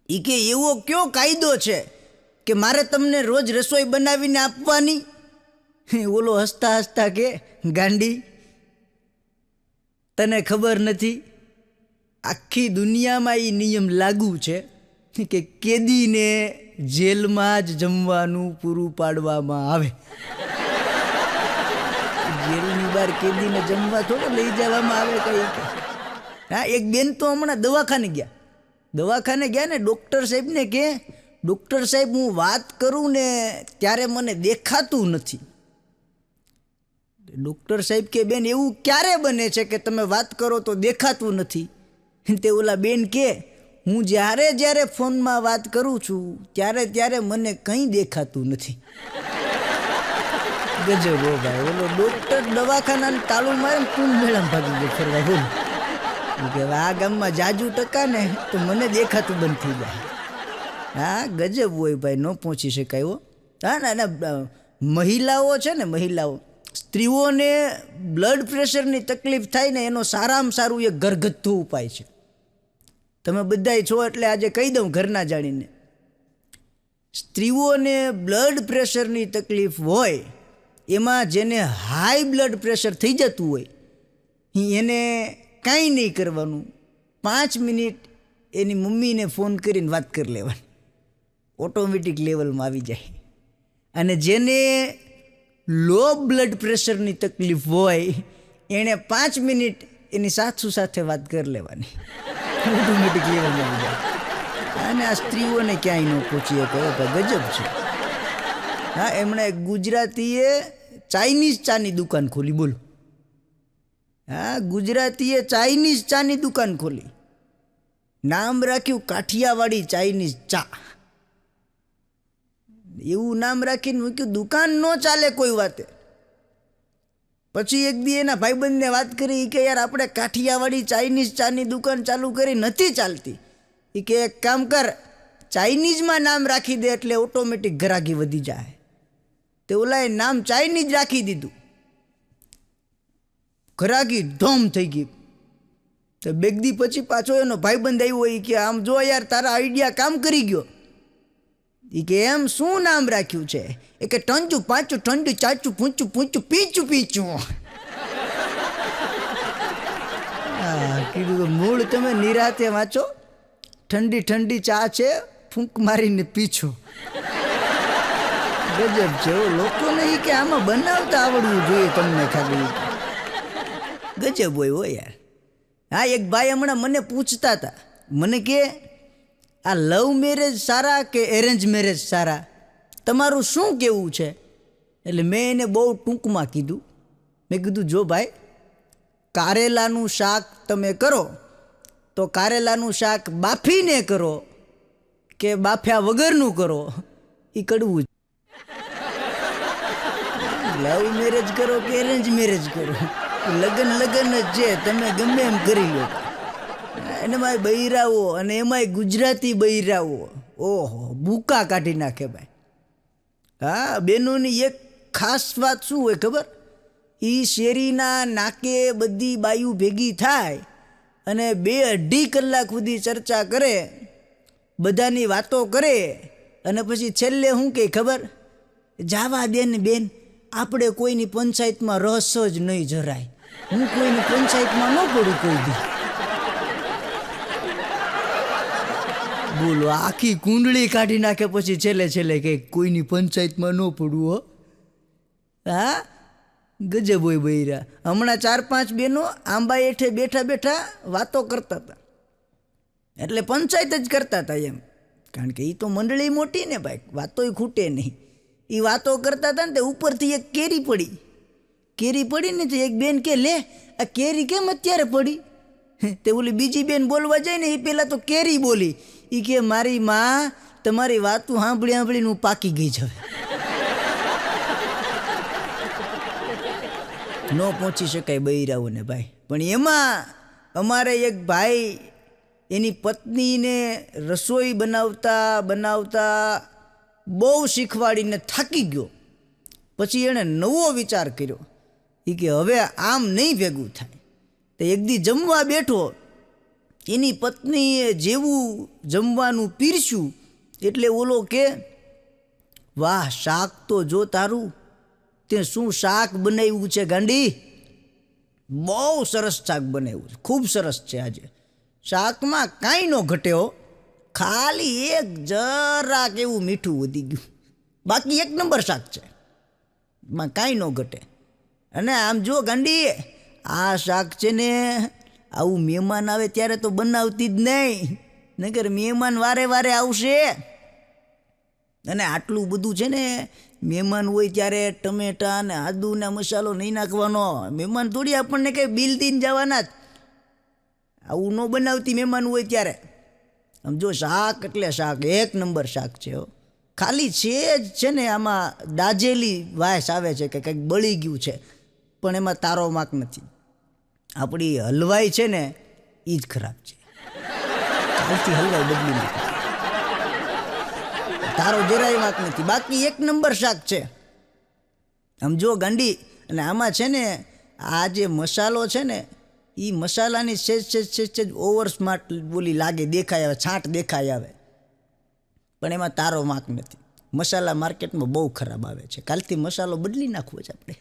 એ કે એવો કયો કાયદો છે કે મારે તમને રોજ રસોઈ બનાવીને આપવાની? ઓલો હસતા હસતા કે ગાંડી, તને ખબર નથી આખી દુનિયામાં એ નિયમ લાગુ છે કે કેદીને જેલમાં જ જમવાનું પૂરું પાડવામાં આવે. જેલની બહાર કેદીને જમવા થોડો લઈ જવામાં આવે કઈ. હા, એક બેન તો હમણાં દવાખાને ગયા ને ડૉક્ટર સાહેબને કે ડૉક્ટર સાહેબ હું વાત કરું ને ત્યારે મને દેખાતું નથી. ડૉક્ટર સાહેબ કે બેન એવું ક્યારે બને છે કે તમે વાત કરો તો દેખાતું નથી? તે ઓલા બેન કે હું જ્યારે ફોનમાં વાત કરું છું ત્યારે મને કંઈ દેખાતું નથી. ગજબ હો ભાઈ. ઓલો ડૉક્ટર દવાખાનાને તાળું મારે કુંભ મેળામાં ભાગી ગયો ફરવા. બોલ કે આ ગામમાં જાજુ ટકા ને તો મને દેખાતું બંધ થઈ જાય. હા, ગજબ હોય ભાઈ, ન પહોંચી શકાય. હો હા ના, મહિલાઓ છે ને, મહિલાઓ સ્ત્રીઓને બ્લડ પ્રેશરની તકલીફ થાય ને એનો સારામાં સારું એક ઘરગથ્થુ ઉપાય છે. તમે બધાય છો એટલે આજે કહી દઉં ઘરના જાણીને. સ્ત્રીઓને બ્લડ પ્રેશરની તકલીફ હોય એમાં જેને હાઈ બ્લડ પ્રેશર થઈ જતું હોય એને કાંઈ નહીં કરવાનું, 5 મિનિટ એની મમ્મીને ફોન કરીને વાત કરી લેવાની, ઓટોમેટિક લેવલમાં આવી જાય. અને જેને લો બ્લડ પ્રેશરની તકલીફ હોય એણે 5 મિનિટ એની સાસુ સાથે વાત કરી લેવાની, ઓટોમેટિક લેવલમાં આવી જાય. અને આ સ્ત્રીઓને ક્યાંય ન પહોંચી શકે, ગજબ છે. હા, એમણે ગુજરાતીએ ચાઇનીઝ ચાની દુકાન ખોલી, બોલો. હા, ગુજરાતીએ ચાઇનીઝ ચાની દુકાન ખોલી, નામ રાખ્યું કાઠિયાવાડી ચાઇનીઝ ચા. એવું નામ રાખીને મૂક્યું, દુકાન ન ચાલે કોઈ વાતે. પછી એક દી એના ભાઈબંધને વાત કરી કે યાર આપણે કાઠિયાવાડી ચાઇનીઝ ચાની દુકાન ચાલુ કરી, નથી ચાલતી. એ કે એક કામ કર, ચાઇનીઝમાં નામ રાખી દે એટલે ઓટોમેટિક ગ્રાહકી વધી જાય. તે ઓલાએ નામ ચાઇનીઝ રાખી દીધું, ગ્રાહકી ધોમ થઈ ગઈ. તો બેગદી પછી પાછો એનો ભાઈબંધ આવ્યો હોય કે આમ જો યાર તારા આઈડિયા કામ કરી ગયો. એ કે એમ શું નામ રાખ્યું છે? એ કે ટંચું પાંચું ઠંડુ ચાચું પૂંચું પૂંચું પીચું પીચું. હા, કીધું મૂળ તમે નિરાતે વાંચો, ઠંડી ઠંડી ચા છે, ફૂંક મારીને પીછો. ગજબ છે લોકોને. એ કે આમાં બનાવતા આવડવું જોઈએ તમને ખાલી. ગજબ હોય યાર. હા, એક ભાઈ હમણાં મને પૂછતા હતા, મને કે આ લવ મેરેજ સારા કે એરેન્જ મેરેજ સારા, તમારું શું કહેવું છે? એટલે મેં એને બહુ ટૂંકમાં કીધું. મેં કીધું જો ભાઈ, કારેલાનું શાક તમે કરો તો કારેલાનું શાક બાફીને કરો કે બાફ્યા વગરનું કરો, એ કડવું. લવ મેરેજ કરો કે એરેન્જ મેરેજ કરો, લગ્ન લગ્ન જ છે, તમે ગમે એમ કરી લો. એમાં બૈરાઓ, અને એમાંય ગુજરાતી બૈરાઓ, ઓહો ભૂકા કાઢી નાખે ભાઈ. હા, બહેનોની એક ખાસ વાત શું હોય ખબર? એ શેરીના નાકે બધી બાયું ભેગી થાય અને 2-2.5 કલાક સુધી ચર્ચા કરે, બધાની વાતો કરે, અને પછી છેલ્લે શું કહે ખબર? જાવા દે ને બેન, આપણે કોઈની પંચાયતમાં રસ જ નહીં જરાય, હું કોઈની પંચાયતમાં ન પડું કોઈ દી. બોલો, આખી કુંડળી કાઢી નાખે પછી છેલ્લે છેલ્લે કે કોઈની પંચાયતમાં ન પડવું. હો, હા, ગજબ હોય બૈરા. હમણાં 4-5 બહેનો આંબા હેઠે બેઠા બેઠા વાતો કરતા હતા, એટલે પંચાયત જ કરતા હતા એમ, કારણ કે એ તો મંડળી મોટી ને ભાઈ, વાતોય ખૂટે નહીં. એ વાતો કરતા હતા ને તે ઉપરથી એક કેરી પડી ને તો એક બેન કે લે આ કેરી કેમ અત્યારે પડી? તે ઓલી બીજી બેન બોલવા જાય ને એ પહેલાં તો કેરી બોલી. એ કે મારી માં તમારી વાતું સાંભળીને હું પાકી ગઈ છે, ન પહોંચી શકાય બૈરાઓને ભાઈ. પણ એમાં અમારે એક ભાઈ એની પત્નીને રસોઈ બનાવતા બહુ શીખવાડીને થાકી ગયો. પછી એણે નવો વિચાર કર્યો. એ કે હવે આમ નહીં ભેગું થાય. તો એક દી જમવા બેઠો, એની પત્નીએ જેવું જમવાનું પીરસ્યું એટલે ઓલો કે વાહ, શાક તો જો તારું, તે શું શાક બનાવ્યું છે ગાંડી, બહુ સરસ શાક બનાવ્યું છે, ખૂબ સરસ છે. આજે શાકમાં કાંઈ ન ઘટે હો, ખાલી એક જરાક એવું મીઠું વધી ગયું, બાકી 1 નંબર શાક છે, માં કાંઈ ન ઘટે. અને આમ જો ગાંડી, આ શાક છે ને આવું મહેમાન આવે ત્યારે તો બનાવતી જ નહીં, નકર મહેમાન વારે વારે આવશે. અને આટલું બધું છે ને, મહેમાન હોય ત્યારે ટમેટા ને આદુ ને મસાલો નહીં નાખવાનો. મહેમાન થોડી આપણને કંઈ બિલ દઈને જવાના જ, આવું ન બનાવતી મહેમાન હોય ત્યારે. આમ જો શાક એટલે શાક 1 નંબર શાક છે. ખાલી છે ને આમાં દાજેલી વાસ આવે છે કે કંઈક બળી ગયું છે, પણ એમાં તારો માક નથી. આપણી હલવાઈ છે ને એ જ ખરાબ છે, કાલથી હલવાઈ બદલી નાખે, તારો જરાય વાંક નથી, બાકી 1 નંબર શાક છે. આમ જો ગાંડી. અને આમાં છે ને આ જે મસાલો છે ને, એ મસાલાની સેજ ઓવર સ્માર્ટ બોલી લાગે, દેખાય આવે, છાંટ દેખાય આવે, પણ એમાં તારો વાંક નથી. મસાલા માર્કેટમાં બહુ ખરાબ આવે છે, કાલથી મસાલો બદલી નાખવો છે આપણે.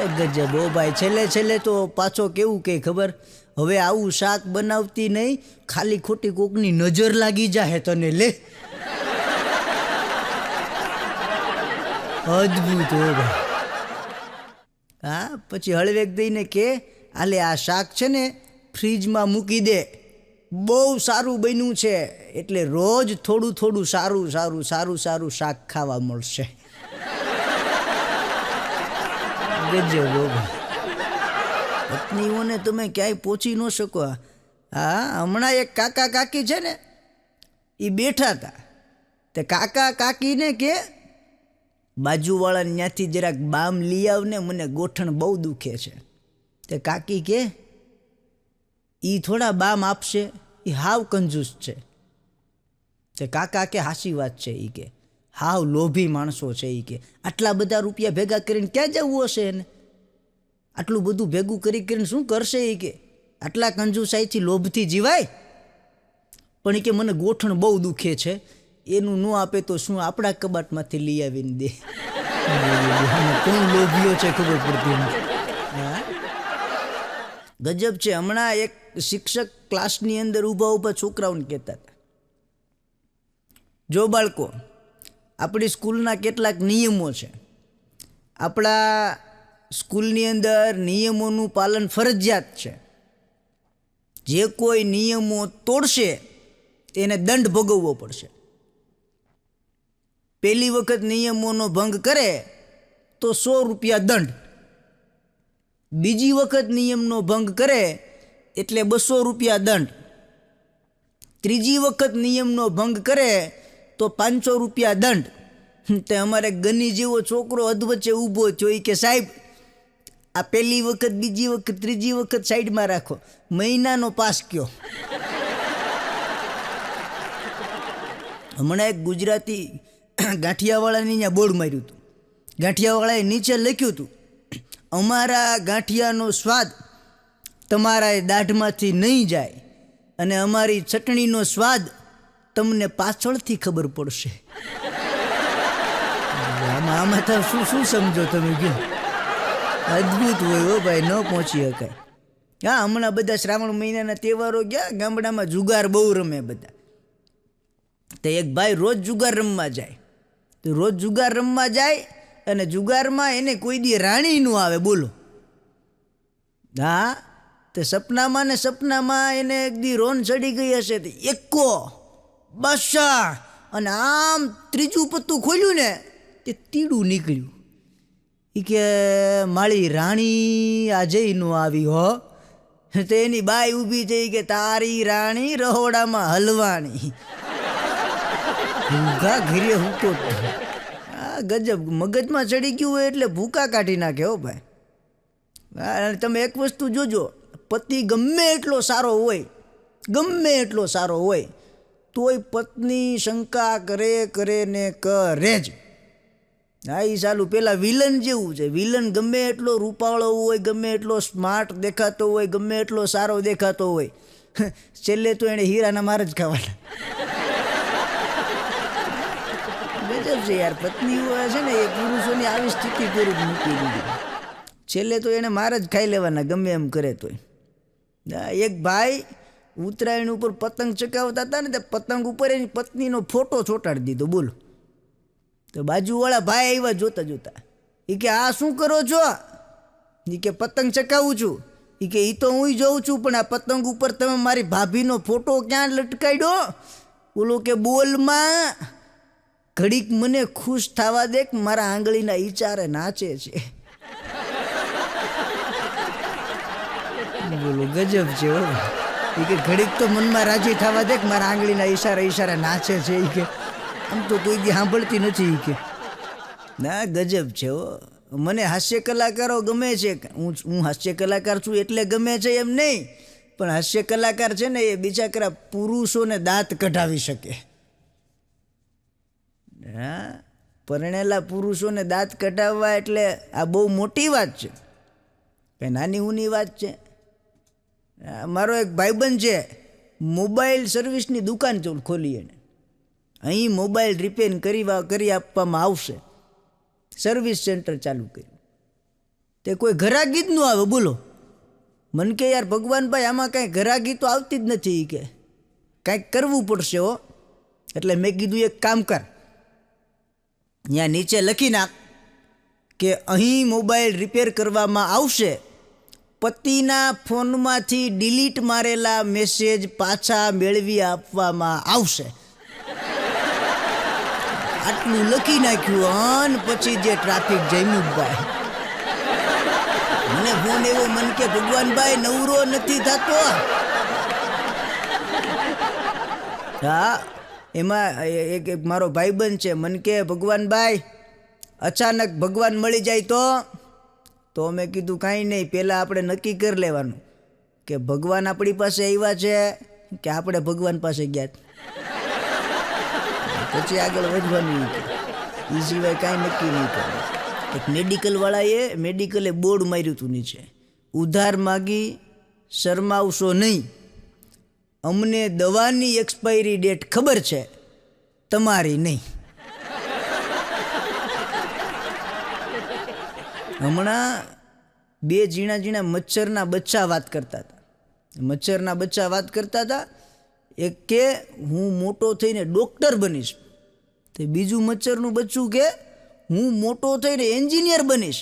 અરે ગજબ હો ભાઈ. છેલ્લે તો પાછો કેવું કે ખબર, હવે આવું શાક બનાવતી નહીં, ખાલી ખોટી કોકની નજર લાગી જાય તને લે. અદ્ભુત હો ભાઈ. હા, પછી હળવેક દઈને કે આલે આ શાક છે ને ફ્રીજમાં મૂકી દે, બહુ સારું બન્યું છે, એટલે રોજ થોડું સારું શાક ખાવા મળશે. ગજબ હો ભાઈ. પત્નીઓને તમે ક્યાંય પહોંચી ન શકો. હા, હમણાં એક કાકા કાકી છે ને એ બેઠા હતા, તે કાકા કાકીને કે બાજુવાળાને ત્યાંથી જરાક બામ લઈ આવને, મને ગોઠણ બહુ દુખે છે. તે કાકી કે એ થોડા બામ આપશે, એ હાવ કંજૂસ છે. તે કાકા કે હાચી વાત છે. એ કે હાવ લોભી માણસો છે. એ કે આટલા બધા રૂપિયા ભેગા કરીને ક્યાં જવું હશે એને, આટલું બધું ભેગું કરીને શું કરશે. એ કે આટલા કંજૂસાઈથી લોભથી જીવાય. પણ એ કે મને ગોઠણ બહુ દુખે છે, એનું ન આપે તો શું આપણા કબાટમાંથી લઈ આવીને દે. કોણ લોભીઓ છે ખબર પડતી નથી. ગજબ છે. હમણાં એક શિક્ષક ક્લાસની અંદર ઊભા છોકરાઓને કહેતા હતા, જો બાળકો, આપણી સ્કૂલના કેટલાક નિયમો છે, આપણા સ્કૂલની અંદર નિયમોનું પાલન ફરજિયાત છે. જે કોઈ નિયમો તોડશે એને દંડ ભોગવવો પડશે. પહેલી વખત નિયમોનો ભંગ કરે તો 100 રૂપિયા દંડ, બીજી વખત નિયમનો ભંગ કરે એટલે 200 રૂપિયા દંડ, ત્રીજી વખત નિયમનો ભંગ કરે તો 500 રૂપિયા દંડ. તે અમારે ગની જેવો છોકરો અધવચ્ચે ઊભો થયો. એ કે સાહેબ, આ પહેલી વખત, બીજી વખત, ત્રીજી વખત સાઈડમાં રાખો, મહિનાનો પાસ કયો. હમણાં એક ગુજરાતી ગાંઠિયાવાળાની અહીંયા બોર્ડ માર્યું હતું. ગાંઠિયાવાળાએ નીચે લખ્યું હતું, અમારા ગાંઠિયાનો સ્વાદ તમારા દાઢમાંથી નહીં જાય અને અમારી ચટણીનો સ્વાદ તમને પાછળથી ખબર પડશે. આમાં તો શું સમજો તમે કહો. અદ્ભુત હોય હો ભાઈ, ન પહોંચી શકાય. હા, હમણાં બધા શ્રાવણ મહિનાના તહેવારો ગયા, ગામડામાં જુગાર બહુ રમે બધા. તો એક ભાઈ રોજ જુગાર રમવા જાય. તો રોજ જુગાર રમવા જાય અને જુગારમાં એને કોઈ દી રાણી ન આવે, બોલો. હા, તે સપનામાં એને એક દી રોન ચડી ગઈ હશે, તો એકો બસા અને આમ ત્રીજું પત્તું ખોલ્યું ને તે તીડું નીકળ્યું. એ કે મારી રાણી આજે ન આવી હો. તો એની બાઈ ઊભી થઈ કે તારી રાણી રહોડામાં હલવાણી. ભૂખા ઘીરે હુંકો. હા, ગજબ. મગજમાં ચડી ગયું હોય એટલે ભૂકા કાઢી નાખે હો ભાઈ. હા, તમે એક વસ્તુ જોજો, પતિ ગમે એટલો સારો હોય તોય પત્ની શંકા કરે ને કરે જ. હા, એ સાલું પેલા વિલન જેવું છે. વિલન ગમે એટલો રૂપાળો હોય, ગમે એટલો સ્માર્ટ દેખાતો હોય, ગમે એટલો સારો દેખાતો હોય, છેલ્લે તો એને હીરાના માર જ ખાવાના. ગજબ છે યાર. પત્નીઓ છે ને એ પુરુષોની આવી સ્થિતિ પૂરી મૂકી દીધી. છેલ્લે તો એને માર જ ખાઈ લેવાના ગમે એમ કરે તોય. એક ભાઈ ઉત્તરાયણ ઉપર પતંગ ચગાવતા હતા ને, તે પતંગ ઉપર એની પત્નીનો ફોટો ચોંટાડી દીધો, બોલો. તો બાજુવાળા ભાઈ આવ્યા જોતા. એ કે આ શું કરો છો? એ કે પતંગ ચગાવું છું. એ કે એ તો હું જોઉં છું, પણ આ પતંગ ઉપર તમે મારી ભાભીનો ફોટો ક્યાં લટકાડ્યો? બોલો કે બોલમાં ઘડીક મને ખુશ થવા દે, મારા આંગળીના ઈચારે નાચે છે. બોલો, ગજબ છે હો. એ કે ઘડીક તો મનમાં રાજી થવા દે, મારા આંગળીના ઈશારે નાચે છે. એ કે આમ તો કોઈ દી સાંભળતી નથી. કે ના, ગજબ છે હો. મને હાસ્ય કલાકારો ગમે છે. હું હાસ્ય કલાકાર છું એટલે ગમે છે એમ નહીં, પણ હાસ્ય કલાકાર છે ને એ બિચારા પુરુષોને દાંત કઢાવી શકે. હા, પરણેલા પુરુષોને દાંત કઢાવવા એટલે આ બહુ મોટી વાત છે, કંઈ નાની ઊની વાત છે. મારો એક ભાઈબંધ છે, મોબાઈલ સર્વિસની દુકાન ખોલી એને. અહીં મોબાઈલ રિપેર કરી આપવામાં આવશે. સર્વિસ સેન્ટર ચાલુ કર્યું. તે કોઈ ઘરાગી જ ન આવે. બોલો, મન કે યાર ભગવાનભાઈ આમાં કાંઈ ઘરાગી તો આવતી જ નથી, કે કાંઈક કરવું પડશે હો. એટલે મેં કીધું એક કામ કર, ત્યાં નીચે લખી નાખ કે અહીં મોબાઈલ રિપેર કરવામાં આવશે, પતિના ફોનમાંથી ડિલીટ મારેલા મેસેજ પાછા મેળવી આપવામાં આવશે. આટલું લખી નાખ્યું અને પછી જે ટ્રાફિક જામ્યું ભાઈ, મને ફોન એવો મન કે ભગવાનભાઈ નવરો નથી થતો. હા, એમાં એક મારો ભાઈબંધ છે, મન કે ભગવાનભાઈ અચાનક ભગવાન મળી જાય તો મેં કીધું કાંઈ નહીં, પહેલાં આપણે નક્કી કરી લેવાનું કે ભગવાન આપણી પાસે આવ્યા છે કે આપણે ભગવાન પાસે ગયા, પછી આગળ વધવાનું. એ સિવાય કાંઈ નક્કી નહીં કરે. એક મેડિકલે બોર્ડ માર્યું હતું નીચે, ઉધાર માગી શરમાવશો નહીં, અમને દવાની એક્સપાયરી ડેટ ખબર છે, તમારી નહીં. હમણાં બે ઝીણા મચ્છરના બચ્ચા વાત કરતા હતા. એક કે હું મોટો થઈને ડૉક્ટર બનીશ, તો બીજું મચ્છરનું બચ્ચું કે હું મોટો થઈને એન્જિનિયર બનીશ.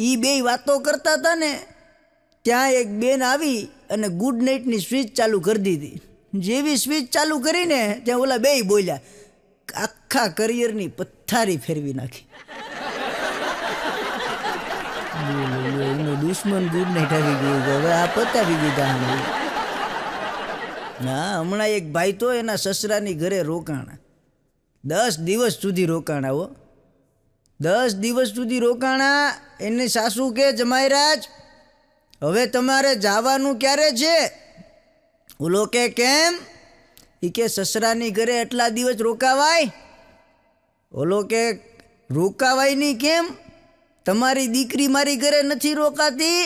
એ બે વાતો કરતા હતા ને, ત્યાં એક બેન આવી અને ગુડ નાઇટની સ્વિચ ચાલુ કરી દીધી. જેવી સ્વિચ ચાલુ કરીને ત્યાં ઓલા બે બોલ્યા, આખા કરિયરની પથ્થારી ફેરવી નાખી. એનો દુશ્મન ગુડ નાઇટ આવી ગયું, હવે આ પતાવી દીધા. ના, હમણાં એક ભાઈ તો એના સસરાની ઘરે રોકાણા, 10 દિવસ સુધી રોકાણા હો. 10 દિવસ સુધી રોકાણા. એની સાસુ કે જમાઈરાજ હવે તમારે જવાનું ક્યારે છે? ઓલો કે કેમ? એ કે સસરાની ઘરે એટલા દિવસ રોકાવાય? ઓલો કે રોકાવાય નહીં કેમ? તમારી દીકરી મારી ઘરે નથી રોકાતી?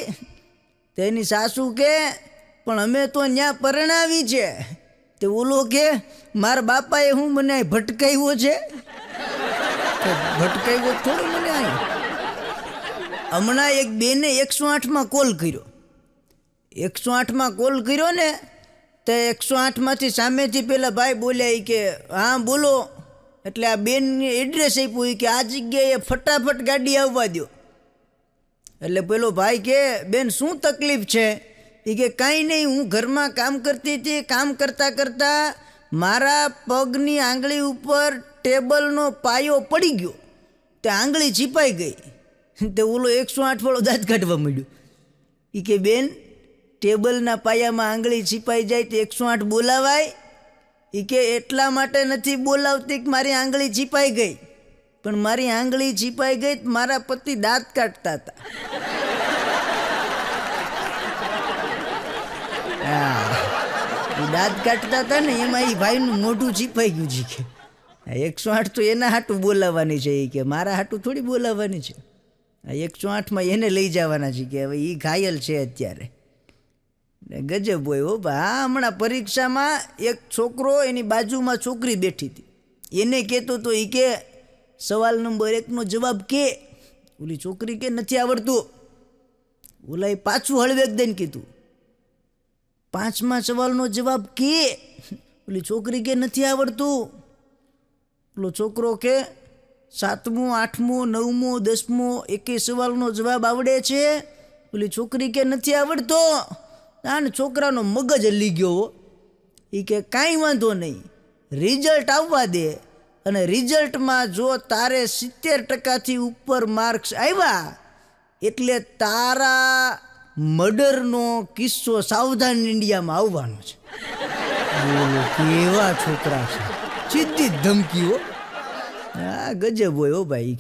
તેની સાસુ કે પણ અમે તો ત્યાં પરણાવી છે. તે ઓલો કે મારા બાપાએ હું મને ભટકાવ્યો છે? ભટકાવ્યો થોડું મને અહીં. હમણાં એક બેને 108માં કોલ કર્યો. 108માં કોલ કર્યો ને, તે 108માંથી સામેથી પેલા ભાઈ બોલ્યા, એ કે હા બોલો. એટલે આ બેનને એડ્રેસ આપ્યું, કે આ જગ્યાએ ફટાફટ ગાડી આવવા દો. એટલે પેલો ભાઈ કે બેન શું તકલીફ છે? એ કે કાંઈ નહીં, હું ઘરમાં કામ કરતી હતી, કામ કરતાં કરતાં મારા પગની આંગળી ઉપર ટેબલનો પાયો પડી ગયો, તે આંગળી છીપાઈ ગઈ. તે ઓલો 108 વાળો દાંત કાઢવા માંડ્યો. એ કે બેન ટેબલના પાયામાં આંગળી છીપાઈ જાય તો 108 બોલાવાય? એ કે એટલા માટે નથી બોલાવતી કે મારી આંગળી છીપાઈ ગઈ, પણ મારી આંગળી છીપાઈ ગઈ મારા પતિ દાંત કાઢતા હતા. દાંત કાઢતા હતા ને, એમાં એ ભાઈનું મોઢું છીપાઈ ગયું છે. કે 108 તો એના હાટું બોલાવવાની છે, એ કે મારા હાટું થોડી બોલાવવાની છે. 108માં એને લઈ જવાના છે, કે હવે એ ઘાયલ છે અત્યારે. ગજબ હોય હો બા. હમણાં પરીક્ષામાં એક છોકરો એની બાજુમાં છોકરી બેઠી હતી, એને કહેતો તો એ કે સવાલ નંબર 1નો જવાબ કે. ઓલી છોકરી કે નથી આવડતું. ઓલા એ પાછું હળવેક દઈને કીધું 5મા સવાલનો જવાબ કે. ઓલી છોકરી કે નથી આવડતું. ઓલો છોકરો કે 7મો 8મો 9મો 10મો એકે સવાલનો જવાબ આવડે છે? ઓલી છોકરી કે નથી આવડતો. અને છોકરાનો મગજ હલી ગયો. એ કે કાંઈ વાંધો નહીં, રિઝલ્ટ આવવા દે, અને રિઝલ્ટમાં જો તારે 70%થી ઉપર માર્ક્સ આવ્યા એટલે તારા મર્ડરનો કિસ્સો સાવધાન ઇન્ડિયામાં આવવાનો છે. કેવા છોકરા છે, સીધી ધમકીઓ. હા ગજબ હોય હો ભાઈ.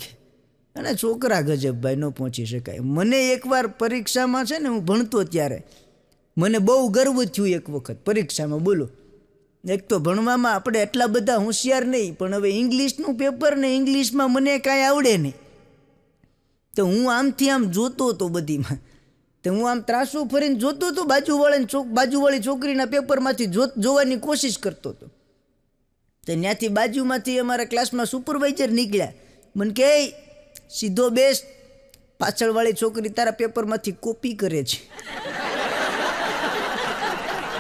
અને છોકરા ગજબ ભાઈ, ન પહોંચી શકાય. મને એકવાર પરીક્ષામાં છે ને, હું ભણતો ત્યારે મને બહુ ગર્વ થયું એક વખત પરીક્ષામાં. બોલો, એક તો ભણવામાં આપણે એટલા બધા હોશિયાર નહીં, પણ હવે ઇંગ્લિશનું પેપર ને ઇંગ્લિશમાં મને કાંઈ આવડે નહીં. તો હું આમથી આમ જોતો હતો બધીમાં. તો હું આમ ત્રાસું ફરીને જોતો હતો, બાજુવાળી છોકરીના પેપરમાંથી જોવાની કોશિશ કરતો હતો. તો ત્યાંથી બાજુમાંથી અમારા ક્લાસમાં સુપરવાઇઝર નીકળ્યા. મને કહે સીધો બેસ, પાછળવાળી છોકરી તારા પેપરમાંથી કોપી કરે છે.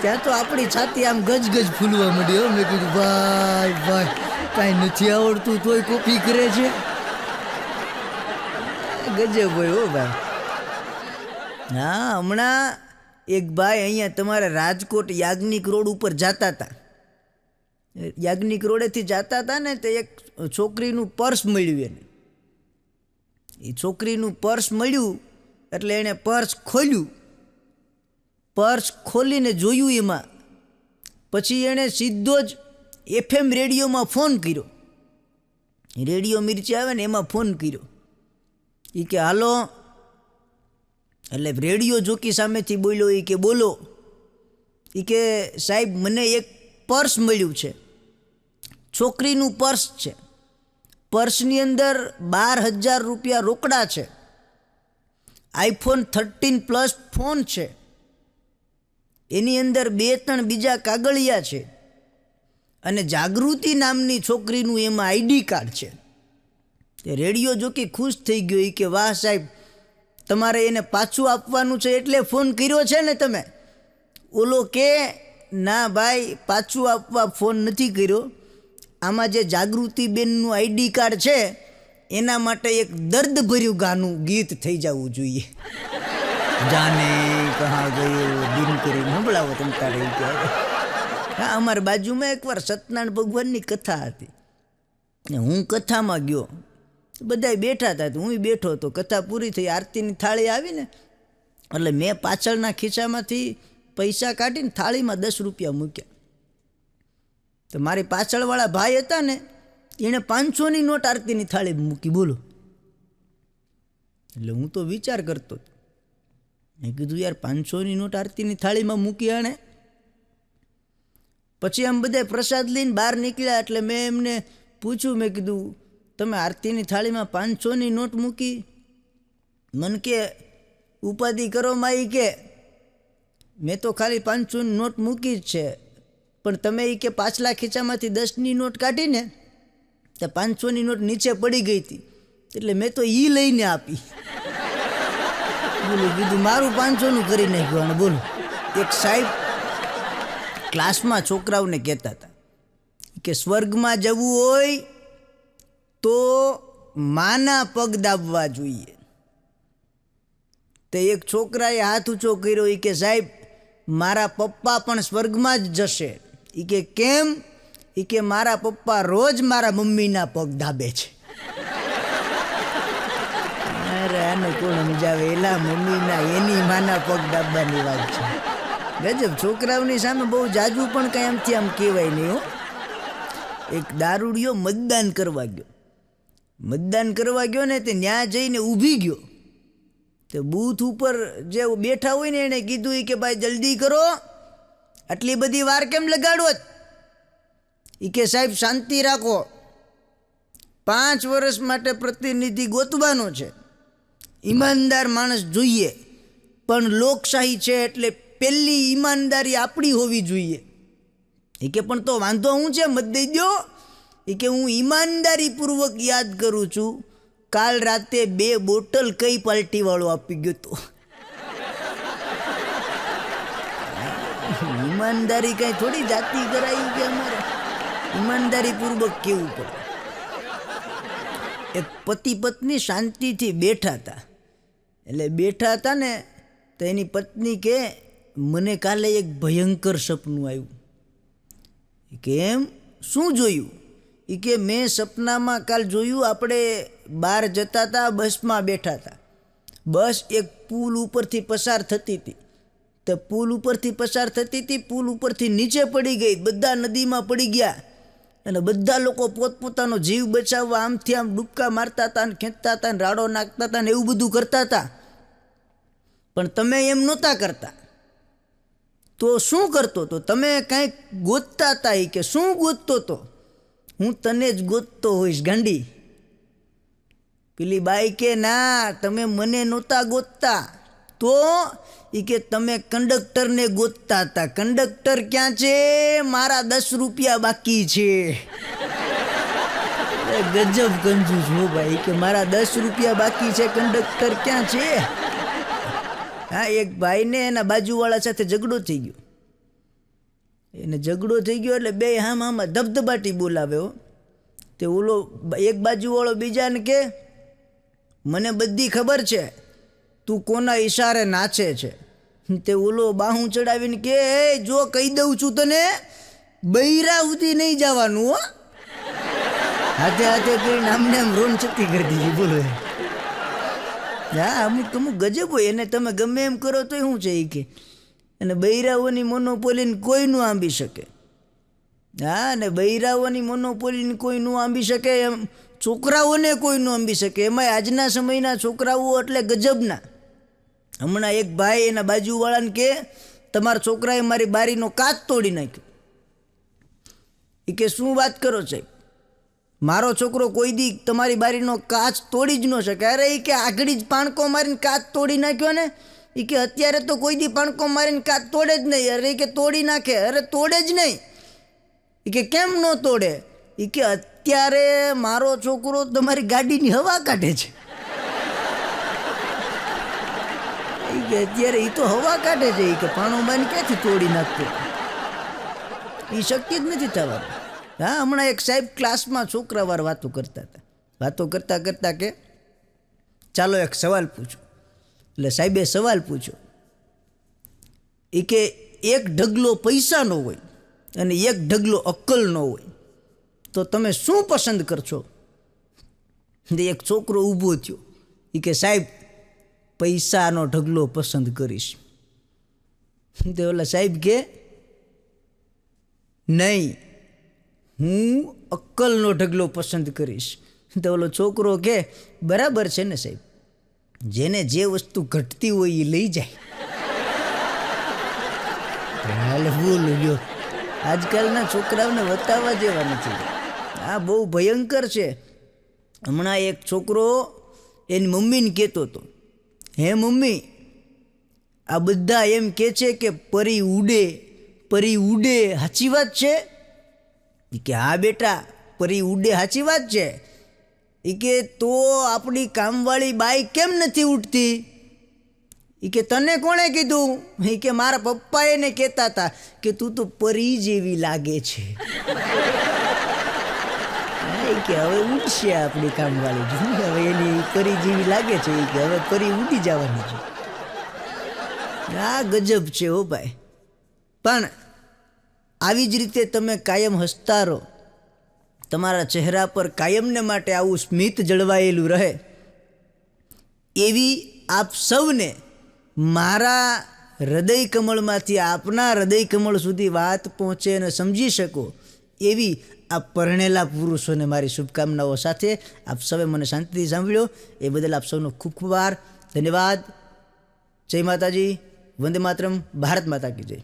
ત્યાં તો આપણી છાતી આમ ગજગજ ફૂલવા માંડી. મેં કીધું ભાઈ ભાઈ કાંઈ નથી આવડતું તોય કોપી કરે છે. ગજબ હોય હો ભાઈ. હા, હમણાં એક ભાઈ અહીંયા તમારા રાજકોટ યાજ્ઞિક રોડ ઉપર જતા હતા. યાજ્ઞિક રોડેથી જતા હતા ને તો એક છોકરીનું પર્સ મળ્યું એને. એ છોકરીનું પર્સ મળ્યું એટલે એણે પર્સ ખોલ્યું. પર્સ ખોલીને જોયું એમાં. પછી એણે સીધો જ FM રેડિયોમાં ફોન કર્યો. રેડિયો મિર્ચી આવે ને એમાં ફોન કર્યો. એ કે હાલો. એટલે રેડિયો જોકી સામેથી બોલ્યો. એ કે બોલો. એ કે સાહેબ મને એક પર્સ મળ્યું છે, છોકરીનું પર્સ છે. પર્સની અંદર 12,000 રૂપિયા રોકડા છે, iPhone 13 પ્લસ ફોન છે, એની અંદર 2-3 બીજા કાગળિયા છે, અને જાગૃતિ નામની છોકરીનું એમાં ID કાર્ડ છે. તે રેડિયો જોકી ખુશ થઈ ગયો. એ કે વાહ સાહેબ, તમારે એને પાછું આપવાનું છે એટલે ફોન કર્યો છે ને તમે? ઓલો કે ના ભાઈ, પાછું આપવા ફોન નથી કર્યો. આમાં જે જાગૃતિબેનનું ID કાર્ડ છે એના માટે એક દર્દભર્યું ગાનું ગીત થઈ જવું જોઈએ. જાને કહા ગયો દિન કરીને સંભળાવો તમે તારે. હા, અમારી બાજુમાં એકવાર સત્યનારાયણ ભગવાનની કથા હતી. હું કથામાં ગયો, બધા બેઠા હતા, હું બેઠો હતો. કથા પૂરી થઈ, આરતીની થાળી આવીને એટલે મેં પાછળના ખિસ્સામાંથી પૈસા કાઢીને થાળીમાં 10 રૂપિયા મૂક્યા. તો મારી પાછળવાળા ભાઈ હતા ને, એણે 500ની નોટ આરતીની થાળી મૂકી. બોલો. એટલે હું તો વિચાર કરતો. મેં કીધું યાર 500ની નોટ આરતીની થાળીમાં મૂકી આણે. પછી આમ બધા પ્રસાદ લઈને બહાર નીકળ્યા એટલે મેં એમને પૂછ્યું, મેં કીધું તમે આરતીની થાળીમાં 500ની નોટ મૂકી? મન કે ઉપાધિ કરો માઈ, કે મેં તો ખાલી 500ની નોટ મૂકી જ છે, પણ તમે એ કે પાછલા ખીચામાંથી 10ની નોટ કાઢીને તો 500ની નોટ નીચે પડી ગઈ હતી એટલે મેં તો એ લઈને આપી. બોલો, કીધું મારું 500નું કરી નાખ્યું. બોલો. એક સાહેબ ક્લાસમાં છોકરાઓને કહેતા હતા કે સ્વર્ગમાં જવું હોય તો માના પગ દાબવા જોઈએ. તો એક છોકરાએ હાથ ઊંચો કર્યો. એ કે સાહેબ મારા પપ્પા પણ સ્વર્ગમાં જ જશે. એ કે કેમ? એ કે મારા પપ્પા રોજ મારા મમ્મીના પગ દાબે છે. અરે આને કોણ સમજાવે? એલા મમ્મીના એની માના પગ દાબવાની વાત છે. ગજબ. છોકરાઓની સામે બહુ જાજુ પણ કાંઈ આમથી આમ કહેવાય નહીં હો. એક દારૂડિયો મતદાન કરવા ગયો. મતદાન કરવા ગયો ને તે ત્યાં જઈને ઊભી ગયો. તો બૂથ ઉપર જે બેઠા હોય ને એણે કીધું કે ભાઈ જલ્દી કરો, આટલી બધી વાર કેમ લગાડો? એ કે સાહેબ શાંતિ રાખો, 5 વર્ષ માટે પ્રતિનિધિ ગોતવાનો છે, ઈમાનદાર માણસ જોઈએ, પણ લોકશાહી છે એટલે પહેલી ઈમાનદારી આપણી હોવી જોઈએ. એ કે પણ તો વાંધો હું છે, મત દઈ દો. એ કે હું ઈમાનદારીપૂર્વક યાદ કરું છું, કાલ રાતે 2 બોટલ કઈ પાર્ટીવાળો આપી ગયો તો. ઈમાનદારી કઈ થોડી જાતિ કરાવી કે અમારે ઈમાનદારીપૂર્વક કેવું પડે. એક પતિ પત્ની શાંતિથી બેઠા હતા. એટલે બેઠા હતા ને તો એની પત્ની કે મને કાલે એક ભયંકર સપનું આવ્યું. કે એમ? શું જોયું? એ કે મેં સપનામાં કાલ જોયું, આપણે બહાર જતા હતા, બસમાં બેઠા હતા. બસ એક પુલ ઉપરથી પસાર થતી હતી. તો પુલ ઉપરથી પસાર થતી હતી, પુલ ઉપરથી નીચે પડી ગઈ, બધા નદીમાં પડી ગયા. અને બધા લોકો પોતપોતાનો જીવ બચાવવા આમથી આમ ડૂબકા મારતા હતા ને ખેંચતા હતા ને રાડો નાખતા હતા ને એવું બધું કરતા હતા. પણ તમે એમ નહોતા કરતા. તો શું કરતો તો? તમે કાંઈક ગોતતા હતા. એ કે શું ગોતતો તો? હું તને જ ગોતતો હોઈશ ગાંડી. પેલી બાઈ કે ના, તમે મને નહોતા ગોતતા, તો એ કે તમે કંડક્ટરને ગોતતા હતા. કંડક્ટર ક્યાં છે? મારા 10 રૂપિયા બાકી છે. ગજબ કંજૂસ હો ભાઈ, કે મારા 10 રૂપિયા બાકી છે, કંડક્ટર ક્યાં છે? હા, એક ભાઈને એના બાજુવાળા સાથે ઝઘડો થઈ ગયો. એને ઝઘડો થઈ ગયો એટલે બે હામાં ધબધબાટી બોલાવ્યો. તે ઓલો એક બાજુવાળો બીજાને કે મને બધી ખબર છે તું કોના ઈશારે નાચે છે. તે ઓલો બાહું ચડાવીને કે જો કહી દઉં છું તને, બૈરા સુધી નહીં જવાનું હો. હાથે હાથે કરીને આમને આમ રોન છતી કરી દીધી. બોલો હા, અમુક ગજબ હોય. એને તમે ગમે એમ કરો તો શું છે એ કે, અને બૈરાઓની મોનોપોલીને કોઈ ન આંબી શકે. હા, ને બૈરાઓની મોનોપોલીને કોઈ ન આંબી શકે, એમ છોકરાઓને કોઈ ન આંબી શકે. એમાંય આજના સમયના છોકરાઓ એટલે ગજબના. હમણાં એક ભાઈ એના બાજુવાળાને કે તમારા છોકરાએ મારી બારીનો કાચ તોડી નાખ્યો. એ કે શું વાત કરો સાહેબ, મારો છોકરો કોઈ દી તમારી બારીનો કાચ તોડી જ ન શકે. અરે એ કે આગળ જ પાણકો મારીને કાચ તોડી નાખ્યો ને. એ કે અત્યારે તો કોઈ દી પાણકો મારીને કાચ તોડે જ નહીં. અરે એ કે તોડી નાખે. અરે તોડે જ નહીં. એ કે કેમ ન તોડે? એ કે અત્યારે મારો છોકરો તમારી ગાડીની હવા કાઢે છે. એ કે અત્યારે એ તો હવા કાઢે છે. એ કે પાણો બાઈને ક્યાંથી તોડી નાખતો? એ શક્ય જ નથી થવાનું. હા, હમણાં એક સાહેબ ક્લાસમાં છોકરાવાર વાતો કરતા હતા. વાતો કરતાં કરતાં કે ચાલો એક સવાલ પૂછો. એટલે સાહેબે સવાલ પૂછ્યો. એ કે એક ઢગલો પૈસાનો હોય અને એક ઢગલો અક્કલનો હોય તો તમે શું પસંદ કરશો? એક છોકરો ઊભો થયો. એ કે સાહેબ પૈસાનો ઢગલો પસંદ કરીશ. તો ઓલા સાહેબ કે નહીં, હું અક્કલનો ઢગલો પસંદ કરીશ. તો ઓલો છોકરો કે બરાબર છે ને સાહેબ, જેને જે વસ્તુ ઘટતી હોય એ લઈ જાય. હાલ બોલું લ્યો, આજકાલના છોકરાઓને બતાવવા જેવા નથી. આ બહુ ભયંકર છે. હમણાં એક છોકરો એની મમ્મીને કહેતો હતો, હે મમ્મી, આ બધા એમ કહે છે કે પરી ઉડે, પરી ઉડે, સાચી વાત છે? એ કે હા બેટા, પરી ઉડે સાચી વાત છે. એ કે તો આપણી કામવાળી બાઈ કેમ નથી ઉડતી? એ કે તને કોણે કીધું? એ કે મારા પપ્પા એને કહેતા હતા કે તું તો પરી જેવી લાગે છે. એ કે હવે ઉડશે આપણી કામવાળી, હવે એની પરી જેવી લાગે છે. એ કે હવે પરી ઉડી જવાની છે. આ ગજબ છે હો ભાઈ. પણ આવી જ રીતે તમે કાયમ હસતા રહો, તમારા ચહેરા પર કાયમને માટે આવું સ્મિત જળવાયેલું રહે, એવી આપ સૌને મારા હૃદય કમળમાંથી આપના હૃદય કમળ સુધી વાત પહોંચે અને સમજી શકો એવી આ પરણેલા પુરુષોને મારી શુભકામનાઓ સાથે આપ સૌએ મને શાંતિથી સાંભળ્યો એ બદલ આપ સૌનો ખૂબ ખૂબ આભાર, ધન્યવાદ. જય માતાજી, વંદે માતરમ, ભારત માતા કી જય.